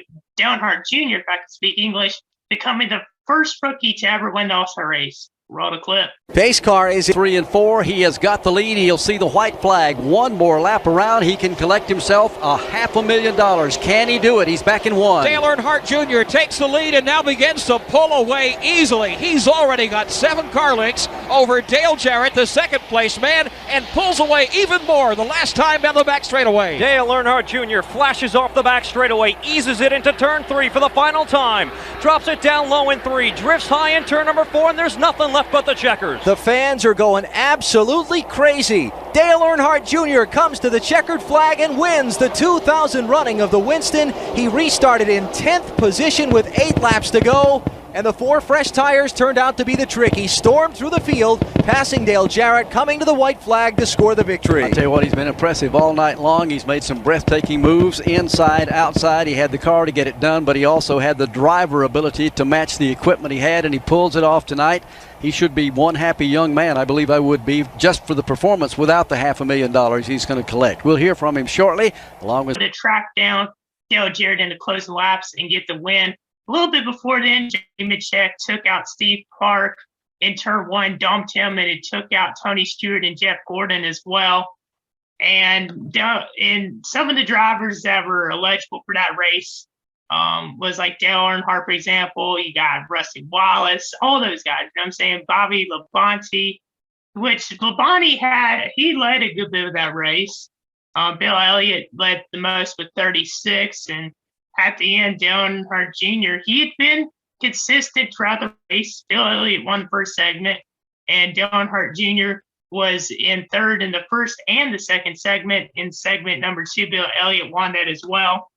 if I can speak English, becoming the first rookie to ever win the All-Star race. Roll the clip. Pace car is 3 and 4. He has got the lead. He'll see the white flag. One more lap around. He can collect himself $500,000. Can he do it? He's back in 1. Dale Earnhardt Jr. takes the lead and now begins to pull away easily. He's already got 7 car lengths over Dale Jarrett, the second place man, and pulls away even more the last time down the back straightaway. Dale Earnhardt Jr. flashes off the back straightaway, eases it into turn 3 for the final time, drops it down low in 3, drifts high in turn number 4, and there's nothing left but the checkers. The fans are going absolutely crazy. Dale Earnhardt Jr. comes to the checkered flag and wins the 2000 running of the Winston. He restarted in 10th position with 8 laps to go, and the 4 fresh tires turned out to be the trick. He stormed through the field, passing Dale Jarrett, coming to the white flag to score the victory. I'll tell you what, he's been impressive all night long. He's made some breathtaking moves inside, outside. He had the car to get it done, but he also had the driver ability to match the equipment he had, and he pulls it off tonight. He should be one happy young man. I believe I would be, just for the performance without the $500,000 he's going to collect. We'll hear from him shortly, along with... To track down Dale Jarrett into closing laps and get the win. A little bit before then, Jamie Mitchell took out Steve Clark in turn one, dumped him, and it took out Tony Stewart and Jeff Gordon as well. And some of the drivers that were eligible for that race was like Dale Earnhardt, for example. You got Rusty Wallace, all those guys. You know what I'm saying? Bobby Labonte, which Labonte he led a good bit of that race. Bill Elliott led the most with 36, and at the end, Dale Earnhardt Jr., he had been consistent throughout the race. Bill Elliott won the first segment, and Dale Earnhardt Jr. was in third in the first and the second segment. In segment number 2, Bill Elliott won that as well.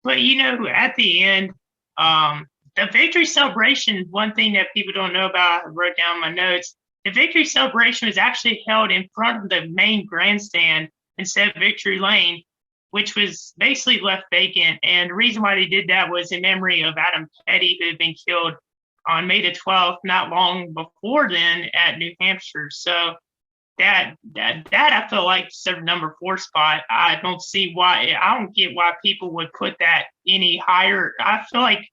But, at the end, the victory celebration, one thing that people don't know about, I wrote down my notes, the victory celebration was actually held in front of the main grandstand instead of Victory Lane, which was basically left vacant. And the reason why they did that was in memory of Adam Petty, who had been killed on May the 12th, not long before then at New Hampshire. So that I feel like sort of number 4 spot. I don't get why people would put that any higher. I feel like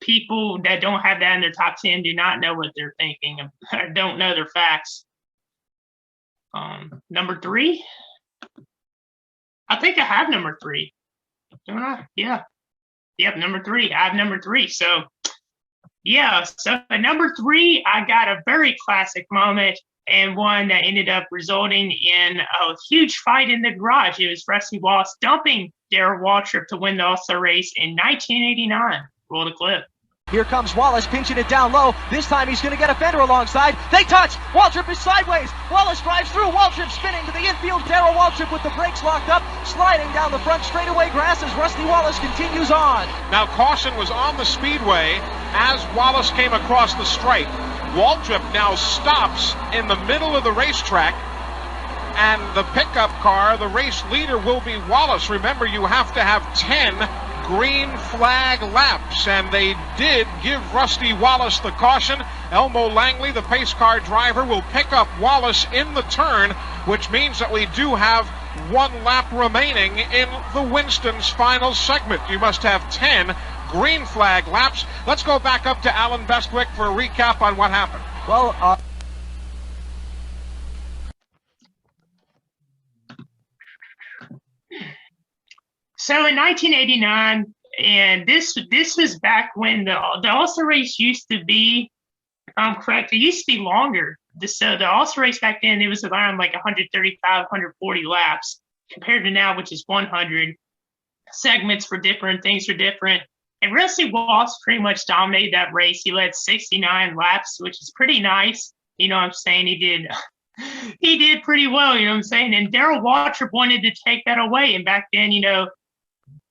people that don't have that in their top 10 do not know what they're thinking, or don't know their facts. Number 3. I think I have number 3. Don't I? Yeah. Yep, number 3. I have number 3. So, yeah. So, at number 3, I got a very classic moment, and one that ended up resulting in a huge fight in the garage. It was Rusty Wallace dumping Darrell Waltrip to win the All-Star race in 1989. Roll the clip. Here comes Wallace pinching it down low. This time he's going to get a fender alongside. They touch. Waltrip is sideways. Wallace drives through. Waltrip spinning to the infield. Darrell Waltrip with the brakes locked up, sliding down the front straightaway grass as Rusty Wallace continues on. Now caution was on the speedway as Wallace came across the stripe. Waltrip now stops in the middle of the racetrack, and the pickup car, the race leader, will be Wallace. Remember, you have to have 10 green flag laps, and they did give Rusty Wallace the caution. Elmo Langley, the pace car driver, will pick up Wallace in the turn, which means that we do have 1 lap remaining in the Winston's final segment. You must have 10 green flag laps. Let's go back up to Alan Bestwick for a recap on what happened. Well, So in 1989, and this was back when the All-Star race used to be, if I'm correct, it used to be longer. So the All-Star race back then, it was around like 135, 140 laps compared to now, which is 100. Segments for different, things are different. And Rusty Wallace pretty much dominated that race. He led 69 laps, which is pretty nice. You know what I'm saying? He did pretty well, you know what I'm saying? And Darrell Waltrip wanted to take that away. And back then,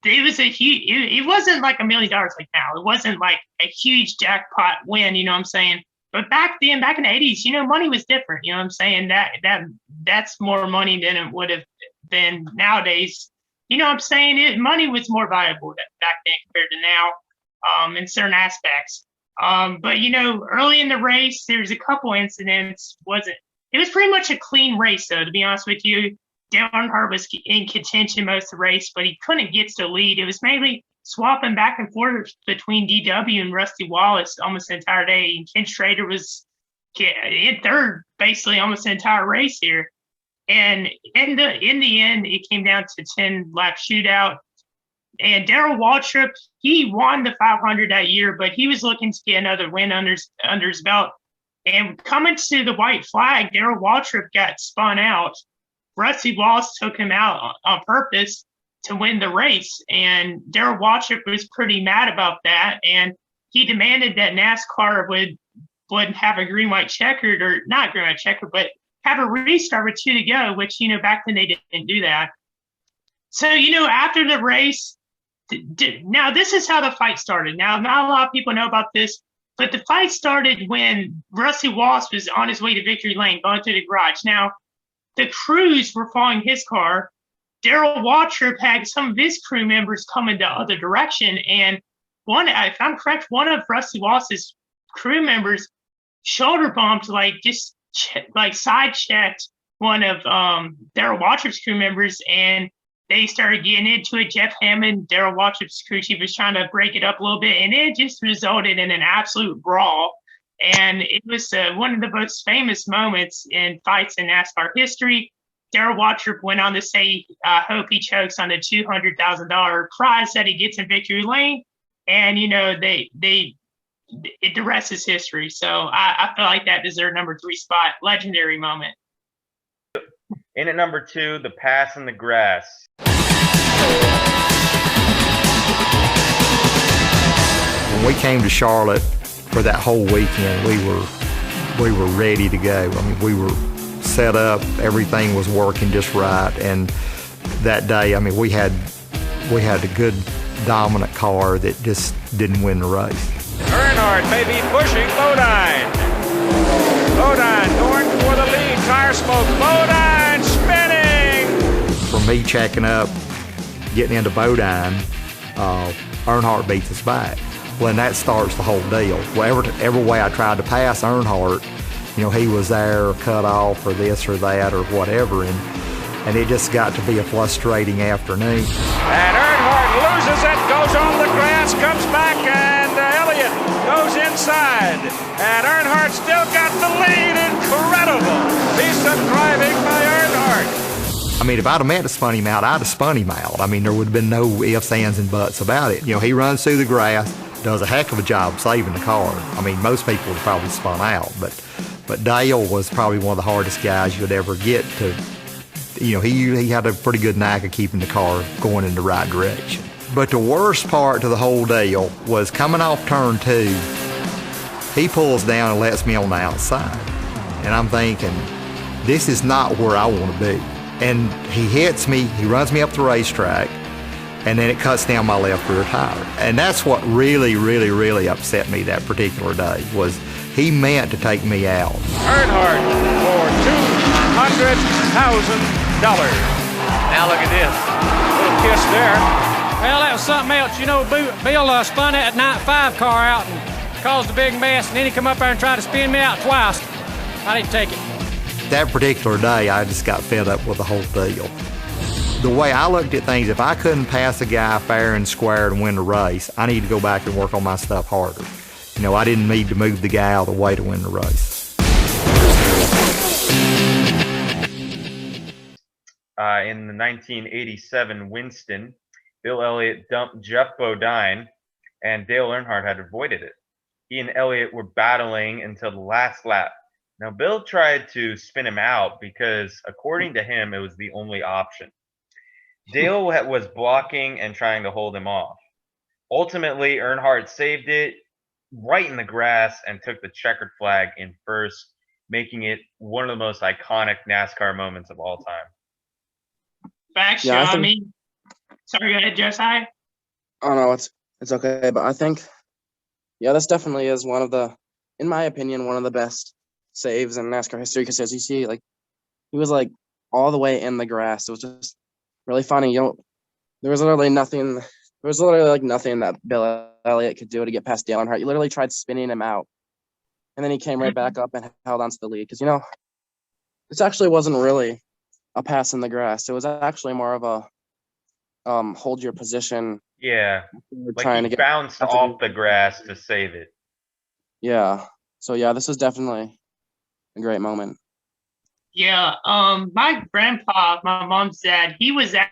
it was it wasn't like $1 million like now. It wasn't like a huge jackpot win, you know what I'm saying? But back then, back in the 80s, money was different, you know what I'm saying? That's more money than it would have been nowadays. You know what I'm saying? Money was more valuable back then compared to now in certain aspects. But, early in the race, there's a couple incidents. It was pretty much a clean race, though, to be honest with you. Dale Earnhardt was in contention most of the race, but he couldn't get to the lead. It was mainly swapping back and forth between DW and Rusty Wallace almost the entire day. And Ken Schrader was in third basically almost the entire race here. And in the end, it came down to 10-lap shootout. And Darrell Waltrip, he won the 500 that year, but he was looking to get another win under his belt. And coming to the white flag, Darrell Waltrip got spun out. Rusty Wallace took him out on purpose to win the race. And Darrell Waltrip was pretty mad about that. And he demanded that NASCAR would have a green-white checkered, or not green-white checkered, but have a restart with 2 to go, which, back then they didn't do that. So, after the race, now this is how the fight started. Now, not a lot of people know about this. But the fight started when Rusty Wallace was on his way to Victory Lane, going to the garage. Now, the crews were following his car. Darrell Waltrip had some of his crew members coming the other direction, and if I'm correct, one of Rusty Wallace's crew members shoulder bumped, side checked one of Darrell Waltrip's crew members, and they started getting into it. Jeff Hammond, Darrell Waltrip's crew chief, was trying to break it up a little bit, and it just resulted in an absolute brawl. And it was one of the most famous moments in fights in NASCAR history. Darrell Waltrip went on to say, I hope he chokes on the $200,000 prize that he gets in Victory Lane. And, the rest is history. So I feel like that deserved number 3 spot. Legendary moment. In at number 2, the pass in the grass. When we came to Charlotte for that whole weekend, we were ready to go. I mean, we were set up, everything was working just right, and that day, I mean, we had a good dominant car that just didn't win the race. Earnhardt may be pushing Bodine. Bodine going for the lead. Tire smoke. Bodine spinning. For me checking up, getting into Bodine, Earnhardt beats us back. Well, and that starts the whole deal. Well, every way I tried to pass Earnhardt, he was there or cut off or this or that or whatever, and it just got to be a frustrating afternoon. And Earnhardt loses it, goes on the grass, comes back, and Elliott goes inside. And Earnhardt still got the lead. Incredible piece of driving by Earnhardt. I mean, if I'd have met to spun him out, I'd have spun him out. I mean, there would have been no ifs, ands, and buts about it. He runs through the grass, does a heck of a job saving the car. I mean, most people would have probably spun out, but Dale was probably one of the hardest guys you'd ever get to. He had a pretty good knack of keeping the car going in the right direction. But the worst part to the whole deal was coming off turn 2, he pulls down and lets me on the outside. And I'm thinking, this is not where I want to be. And he hits me, he runs me up the racetrack, and then it cuts down my left rear tire. And that's what really, really, really upset me that particular day, was he meant to take me out. Earnhardt for $200,000. Now look at this. Little kiss there. Well, that was something else. Bill spun that 95 car out and caused a big mess, and then he come up there and tried to spin me out twice. I didn't take it. That particular day, I just got fed up with the whole deal. The way I looked at things, if I couldn't pass a guy fair and square and win the race, I need to go back and work on my stuff harder. I didn't need to move the guy out of the way to win the race. In the 1987 Winston, Bill Elliott dumped Jeff Bodine, and Dale Earnhardt had avoided it. He and Elliott were battling until the last lap. Now, Bill tried to spin him out because, according to him, it was the only option. Dale was blocking and trying to hold him off. Ultimately, Earnhardt saved it right in the grass and took the checkered flag in first, making it one of the most iconic NASCAR moments of all time. Facts, Yeah, I Sean. think- Sorry, go ahead, Josiah. Oh no, it's okay, but I think, this definitely is one of the, in my opinion, one of the best saves in NASCAR history. Because as you see, he was all the way in the grass. It was just really funny. There was literally nothing. There was literally nothing that Bill Elliott could do to get past Dale Earnhardt. He literally tried spinning him out, and then he came right back up and held onto the lead. Because this actually wasn't really a pass in the grass. It was actually more of a hold your position. Yeah, Trying to get bounced off the grass to save it. Yeah. So this was definitely a great moment. Yeah, my grandpa, my mom's dad, he was at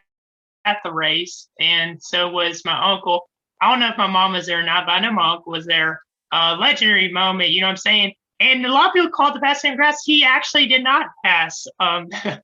the race, and so was my uncle. I don't know if my mom was there or not, but I know my uncle was there. Legendary moment, you know what I'm saying? And a lot of people call it the pass in grass. He actually did not pass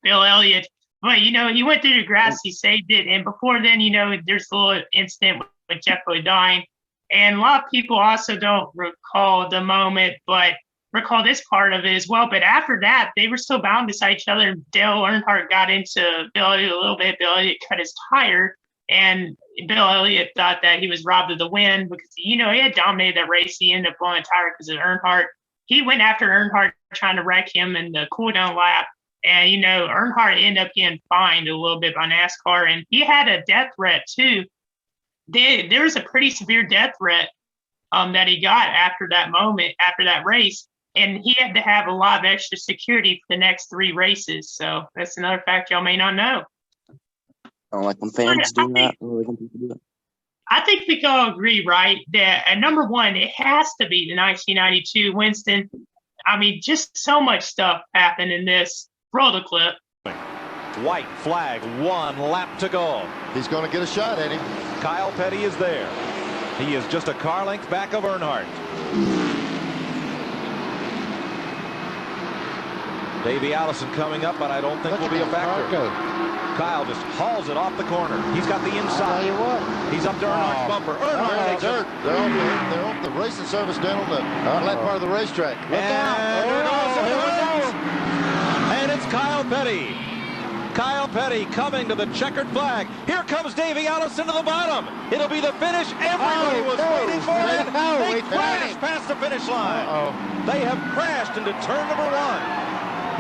Bill Elliott, but he went through the grass, he saved it. And before then, there's a little incident with Jeff Bodine, and a lot of people also don't recall the moment, but recall this part of it as well. But after that, they were still bound beside each other. Dale Earnhardt got into Bill Elliott a little bit. Bill Elliott cut his tire. And Bill Elliott thought that he was robbed of the win because, he had dominated that race. He ended up blowing a tire because of Earnhardt. He went after Earnhardt trying to wreck him in the cool-down lap. And, Earnhardt ended up getting fined a little bit by NASCAR. And he had a death threat, too. There was a pretty severe death threat that he got after that moment, after that race. And he had to have a lot of extra security for the next 3 races. So that's another fact y'all may not know. Like when fans do that, or when people do that. I think we can all agree, right, that at number 1, it has to be the 1992 Winston. I mean, just so much stuff happened in this. Roll the clip. White flag, 1 lap to go. He's going to get a shot at him. Kyle Petty is there. He is just a car length back of Earnhardt. Davey Allison coming up, but I don't think will be a factor. Kyle just hauls it off the corner. He's got the inside. Tell you what. He's up to Earnhart's bumper. Earnhardt takes it. They're on the racing service down on the flat part of the racetrack. Look out. Here it goes. And it's Kyle Petty. Kyle Petty coming to the checkered flag. Here comes Davey Allison to the bottom. It'll be the finish everybody was waiting for. They crashed past the finish line. They have crashed into turn number 1.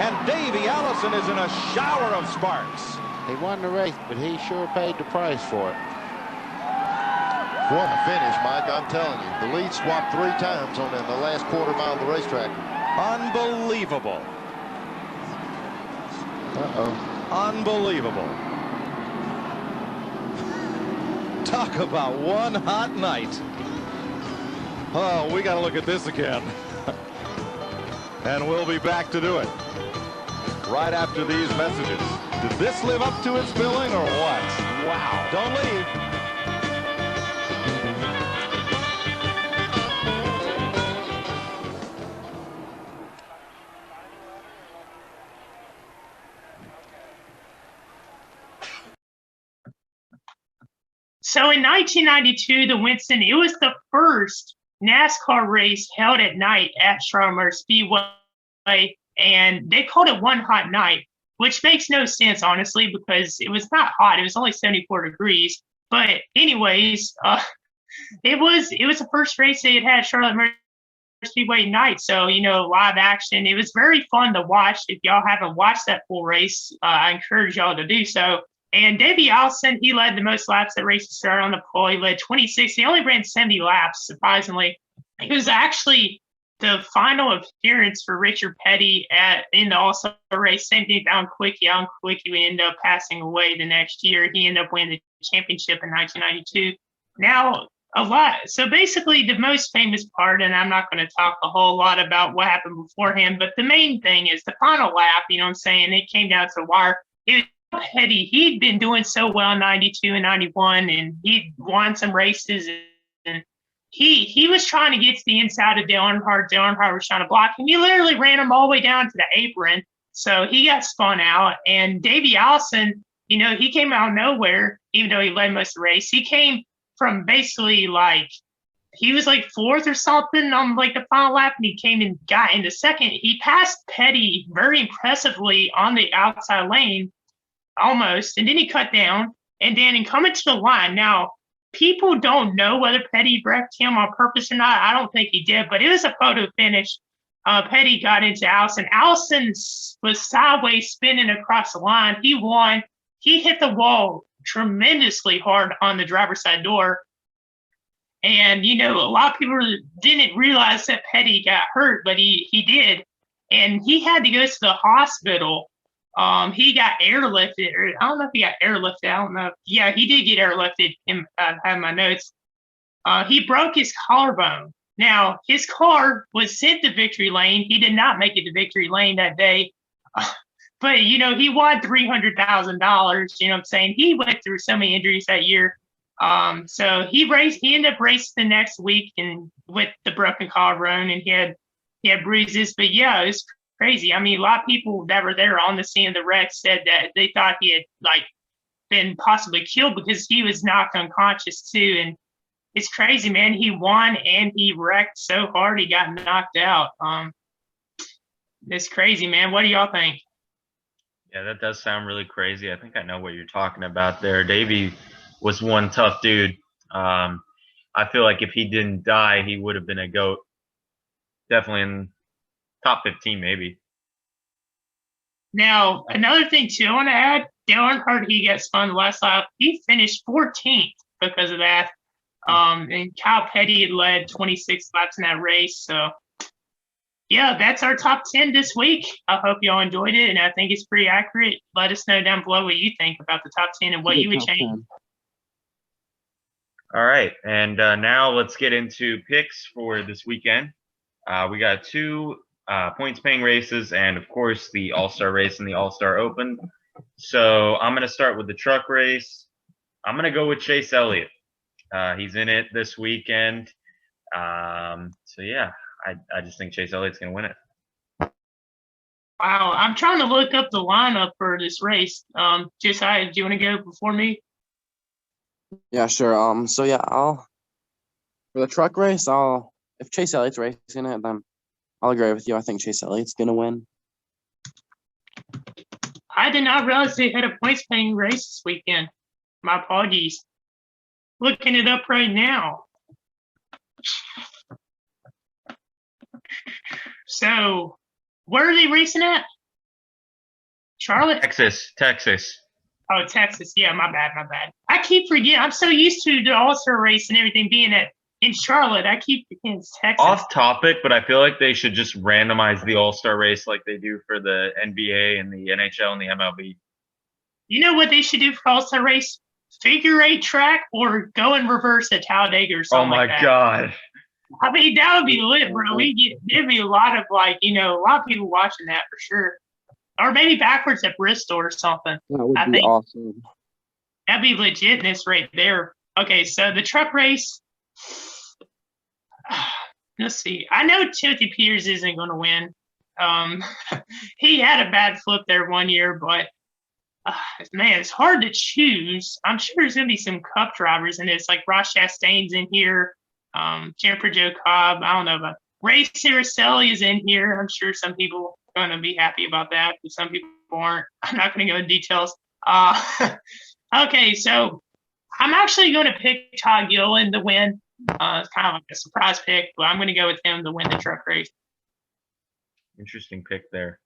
And Davey Allison is in a shower of sparks. He won the race, but he sure paid the price for it. What a finish, Mike, I'm telling you. The lead swapped 3 times on the last quarter mile of the racetrack. Unbelievable. Unbelievable. Talk about one hot night. Oh, we got to look at this again. And we'll be back to do it right after these messages. Did this live up to its billing or what? Wow. Don't leave. So in 1992, the Winston, it was the first NASCAR race held at night at Charlotte Motor Speedway, and they called it One Hot Night, which makes no sense, honestly, because it was not hot. It was only 74 degrees. But anyways, it was the first race they had at Charlotte Motor Speedway night. So, live action. It was very fun to watch. If y'all haven't watched that full race, I encourage y'all to do so. And Davey Allison, he led the most laps that race started on the pole. He led 26. He only ran 70 laps, surprisingly. It was actually the final appearance for Richard Petty in the All-Star race. Same thing down Quickie. Alan Quickie ended up passing away the next year. He ended up winning the championship in 1992. Now, a lot. So basically, the most famous part, and I'm not going to talk a whole lot about what happened beforehand, but the main thing is the final lap. You know what I'm saying? It came down to the wire. It was Petty. He'd been doing so well in 92 and 91, and he'd won some races. And he was trying to get to the inside of Dale Earnhardt. Dale Earnhardt was trying to block him. He literally ran him all the way down to the apron. So he got spun out. And Davey Allison, he came out of nowhere, even though he led most of the race. He came from basically he was fourth or something on the final lap, and he came and got into second. He passed Petty very impressively on the outside lane, almost, and then he cut down, and then in coming to the line. Now, people don't know whether Petty wrecked him on purpose or not. I don't think he did, but it was a photo finish. Petty got into Allison. Allison was sideways spinning across the line. He won. He hit the wall tremendously hard on the driver's side door. And, a lot of people didn't realize that Petty got hurt, but he did. And he had to go to the hospital. He got airlifted, or I don't know if he got airlifted. I don't know. Yeah, he did get airlifted. I have my notes. He broke his collarbone. Now, his car was sent to victory lane. He did not make it to victory lane that day. But, he won $300,000. You know what I'm saying? He went through so many injuries that year. So he ended up racing the next week and with the broken collarbone, and he had bruises. But yeah, it's crazy. I mean, a lot of people that were there on the scene of the wreck said that they thought he had been possibly killed because he was knocked unconscious too. And it's crazy, man. He won and he wrecked so hard he got knocked out. It's crazy, man. What do y'all think? Yeah, that does sound really crazy. I think I know what you're talking about there. Davey was one tough dude. I feel like if he didn't die, he would have been a GOAT. Definitely in top 15, maybe. Now, another thing, too, I want to add, Dale Earnhardt, he got spun last lap. He finished 14th because of that. And Kyle Petty had led 26 laps in that race. So, yeah, that's our top 10 this week. I hope y'all enjoyed it, and I think it's pretty accurate. Let us know down below what you think about the top 10 and what you would change. All right, and now let's get into picks for this weekend. We got 2 points-paying races and, of course, the All-Star race and the All-Star Open. So I'm going to start with the truck race. I'm going to go with Chase Elliott. He's in it this weekend. So, yeah, I just think Chase Elliott's going to win it. Wow, I'm trying to look up the lineup for this race. Josiah, do you want to go before me? Yeah, sure. So yeah, for the truck race, if Chase Elliott's racing it, then I'll agree with you. I think Chase Elliott's gonna win. I did not realize they had a points-paying race this weekend. My apologies. Looking it up right now. So, where are they racing at? Charlotte? Texas. Oh, Texas. Yeah, my bad. I keep forgetting. I'm so used to the All-Star race and everything being in Charlotte. I keep forgetting it's Texas. Off topic, but I feel like they should just randomize the All-Star race like they do for the NBA and the NHL and the MLB. You know what they should do for All-Star race? Figure 8 track or go in reverse at Talladega or something like that. Oh, my God. I mean, that would be lit, bro. There'd be a lot of, a lot of people watching that for sure. Or maybe backwards at Bristol or something. That would be awesome. That'd be legitness right there. Okay, so the truck race. Let's see. I know Timothy Peters isn't going to win. He had a bad flip there one year, but man, it's hard to choose. I'm sure there's going to be some Cup drivers in this, like Ross Chastain's in here, Jennifer Joe Cobb. I don't know about Ray Ciricelli is in here. I'm sure some people are going to be happy about that, but some people aren't. I'm not going to go into details. Okay, so I'm actually going to pick Todd Gilliland to win. It's kind of like a surprise pick, but I'm going to go with him to win the truck race. Interesting pick there.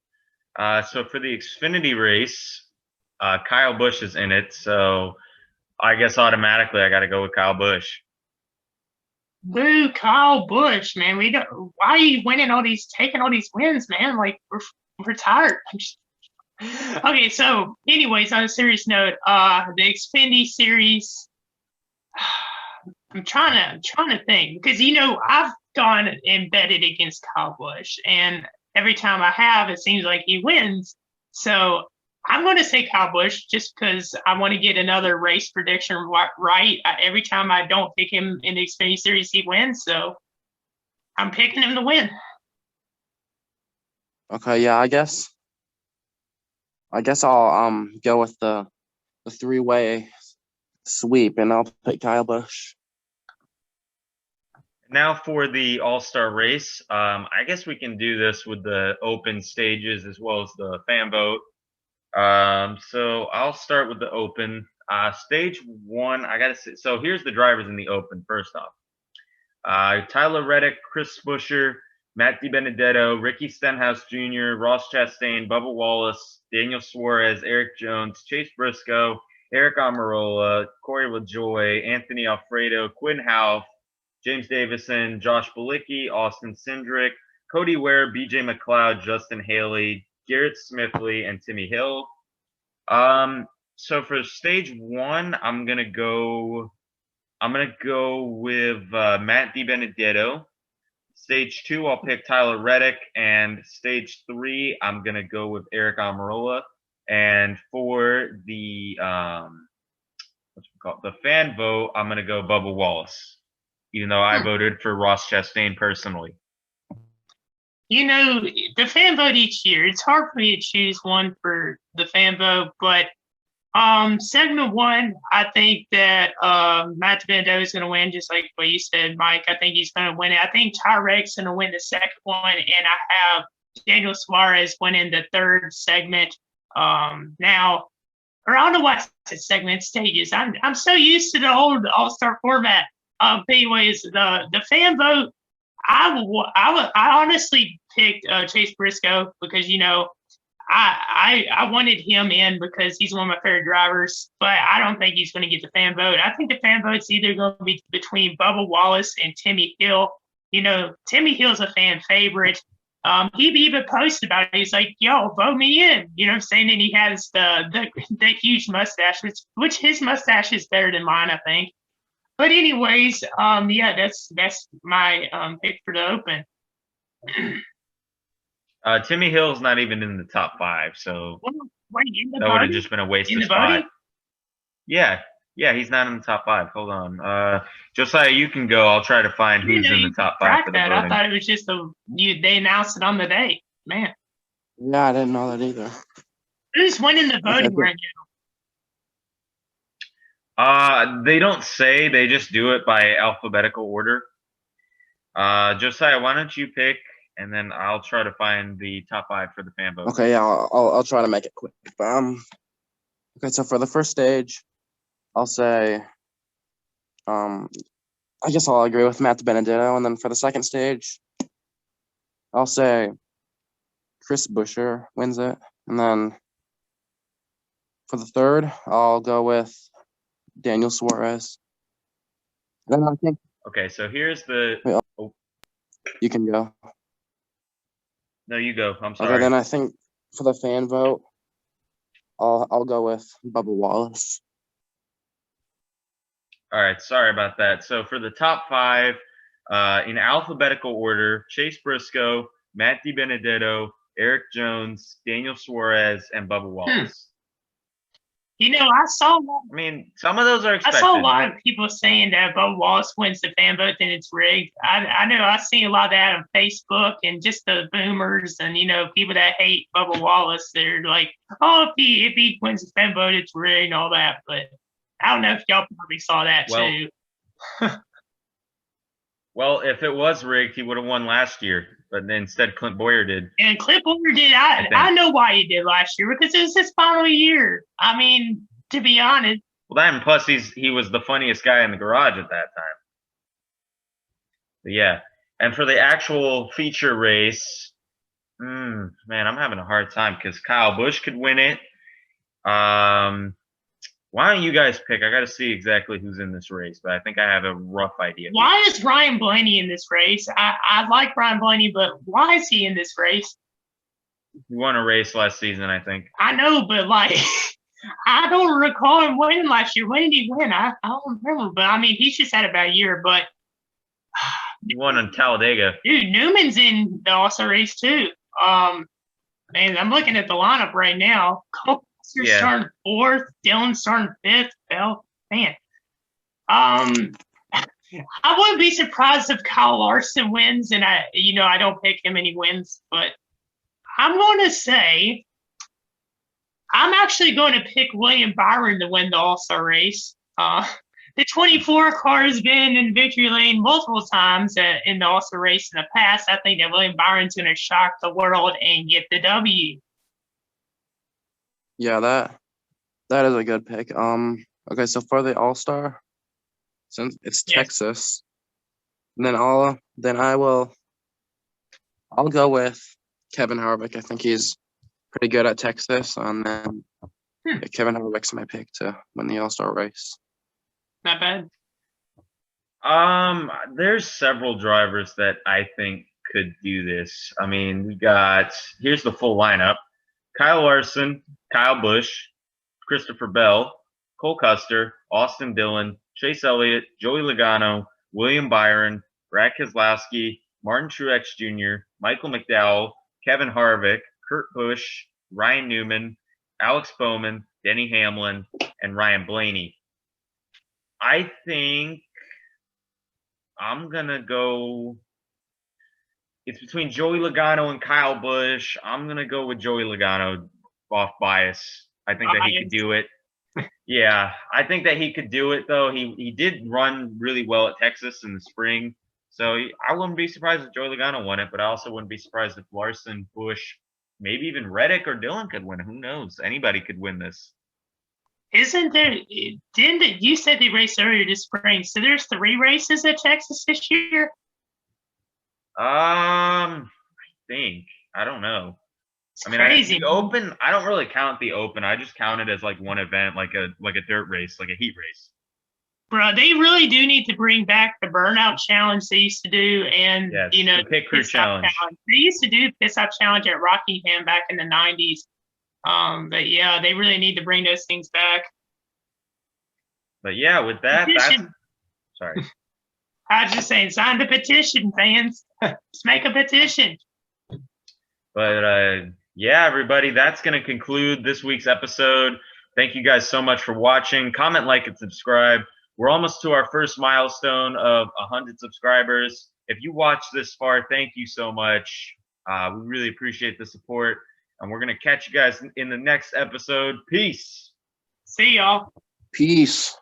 So for the Xfinity race, Kyle Busch is in it, so I guess automatically I got to go with Kyle Busch. Boo, Kyle Busch, man. Why are you taking all these wins, man? Like, we're tired. Okay, so anyways, on a serious note, the Xfinity series, I'm trying to think, because I've gone and betted against Kyle Busch, and every time I have, it seems like he wins. So I'm going to say Kyle Busch just because I want to get another race prediction right. Every time I don't pick him in the Xfinity series, he wins. So I'm picking him to win. Okay, yeah, I guess I'll go with the 3-way sweep, and I'll pick Kyle Busch. Now for the All-Star race, I guess we can do this with the open stages as well as the fan vote. So I'll start with the open. Stage 1, I gotta say, so here's the drivers in the open first off. Tyler Reddick, Chris Buescher, Matt DiBenedetto, Ricky Stenhouse Jr., Ross Chastain, Bubba Wallace, Daniel Suarez, Eric Jones, Chase Briscoe, Eric Almirola, Corey LaJoy, Anthony Alfredo, Quinn Houff, James Davison, Josh Bilicki, Austin Cindric, Cody Ware, BJ McLeod, Justin Haley, Garrett Smithley, and Timmy Hill. So for stage 1, I'm gonna go with Matt DiBenedetto. Stage 2, I'll pick Tyler Reddick, and stage 3, I'm gonna go with Eric Almirola. And for the the fan vote, I'm gonna go Bubba Wallace, even though I voted for Ross Chastain personally. The fan vote each year, it's hard for me to choose one for the fan vote, but segment 1, I think that Matt DiBenedetto is going to win, just like what you said, Mike. I think he's going to win it. I think Tyreek's going to win the second one, and I have Daniel Suarez winning the third segment. Now, or I don't know why it's segment stages. I'm so used to the old All-Star format. Anyways, the fan vote, I honestly picked Chase Briscoe because I wanted him in because he's one of my favorite drivers, but I don't think he's going to get the fan vote. I think the fan vote's either going to be between Bubba Wallace and Timmy Hill. Timmy Hill's a fan favorite. He even posted about it. He's like, yo, vote me in. Saying that he has the huge mustache, which his mustache is better than mine, I think. But anyways, yeah, that's my pick for the Open. Timmy Hill's not even in the top 5, so that would have just been a waste of spot. Yeah, he's not in the top 5. Hold on, Josiah, you can go. I'll try to find who's in the top 5 for the voting. I thought it was just they announced it on the day, man. Yeah, I didn't know that either. Who's winning the voting right now? They don't say. They just do it by alphabetical order. Josiah, why don't you pick? And then I'll try to find the top 5 for the fan vote. Okay, yeah, I'll try to make it quick. Okay, so for the first stage, I'll say, I guess I'll agree with Matt Benedetto. And then for the second stage, I'll say Chris Buescher wins it. And then for the third, I'll go with Daniel Suarez. Then I think. Okay, so here's the. Wait, you can go. No, you go. I'm sorry. Okay, then I think for the fan vote, I'll go with Bubba Wallace. All right, sorry about that. So for the top 5, in alphabetical order, Chase Briscoe, Matt DiBenedetto, Eric Jones, Daniel Suarez, and Bubba Wallace. I saw. I mean, some of those are expected. I saw a lot of people saying that Bubba Wallace wins the fan vote and it's rigged. I know I've seen a lot of that on Facebook and just the boomers and people that hate Bubba Wallace. They're like, oh, if he wins the fan vote, it's rigged and all that. But I don't know if y'all probably saw that too. Well, if it was rigged, he would have won last year. But instead, Clint Boyer did. And Clint Boyer did. I know why he did last year because it was his final year. I mean, to be honest. Well, that and plus he was the funniest guy in the garage at that time. But yeah, and for the actual feature race, man, I'm having a hard time because Kyle Busch could win it. Why don't you guys pick? I got to see exactly who's in this race, but I think I have a rough idea. Why is Ryan Blaney in this race? I like Ryan Blaney, but why is he in this race? He won a race last season, I think. I know, but I don't recall him winning last year. When did he win? I don't remember, but I mean, he's just had a bad year. But he won in Talladega. Dude, Newman's in the All-Star race too. Man, I'm looking at the lineup right now. You're starting 4th, Dylan starting 5th. Bell, man. I wouldn't be surprised if Kyle Larson wins, and I don't pick him and he wins, but I'm going to say I'm actually going to pick William Byron to win the All-Star race. The 24 car has been in victory lane multiple times in the All-Star race in the past. I think that William Byron's going to shock the world and get the W. Yeah, that is a good pick. Okay, so for the All-Star, since it's Texas, then I'll go with Kevin Harvick. I think he's pretty good at Texas, and then Kevin Harvick's my pick to win the All-Star race. Not bad. There's several drivers that I think could do this. I mean, here's the full lineup. Kyle Larson, Kyle Busch, Christopher Bell, Cole Custer, Austin Dillon, Chase Elliott, Joey Logano, William Byron, Brad Keselowski, Martin Truex Jr., Michael McDowell, Kevin Harvick, Kurt Busch, Ryan Newman, Alex Bowman, Denny Hamlin, and Ryan Blaney. I think I'm going to go. It's between Joey Logano and Kyle Busch. I'm going to go with Joey Logano off bias. I think that he could do it. Yeah, I think that he could do it, though. He did run really well at Texas in the spring. So I wouldn't be surprised if Joey Logano won it, but I also wouldn't be surprised if Larson, Busch, maybe even Reddick or Dillon could win it. Who knows? Anybody could win this. Isn't there? Didn't you said they raced earlier this spring? So there's 3 races at Texas this year. I think. I don't know. I mean, crazy. The Open. I don't really count the Open. I just count it as like one event, like a dirt race, like a heat race. Bro, they really do need to bring back the burnout challenge they used to do, and Yes, you know, the pit crew challenge. They used to do pit stop challenge at Rockingham back in the 90s. But yeah, they really need to bring those things back. But yeah, with that, sorry. I was just saying, sign the petition, fans. Let's make a petition. But yeah, everybody, that's going to conclude this week's episode. Thank you guys so much for watching. Comment, like, and subscribe. We're almost to our first milestone of 100 subscribers. If you watched this far, thank you so much. We really appreciate the support. And we're going to catch you guys in the next episode. Peace. See y'all. Peace.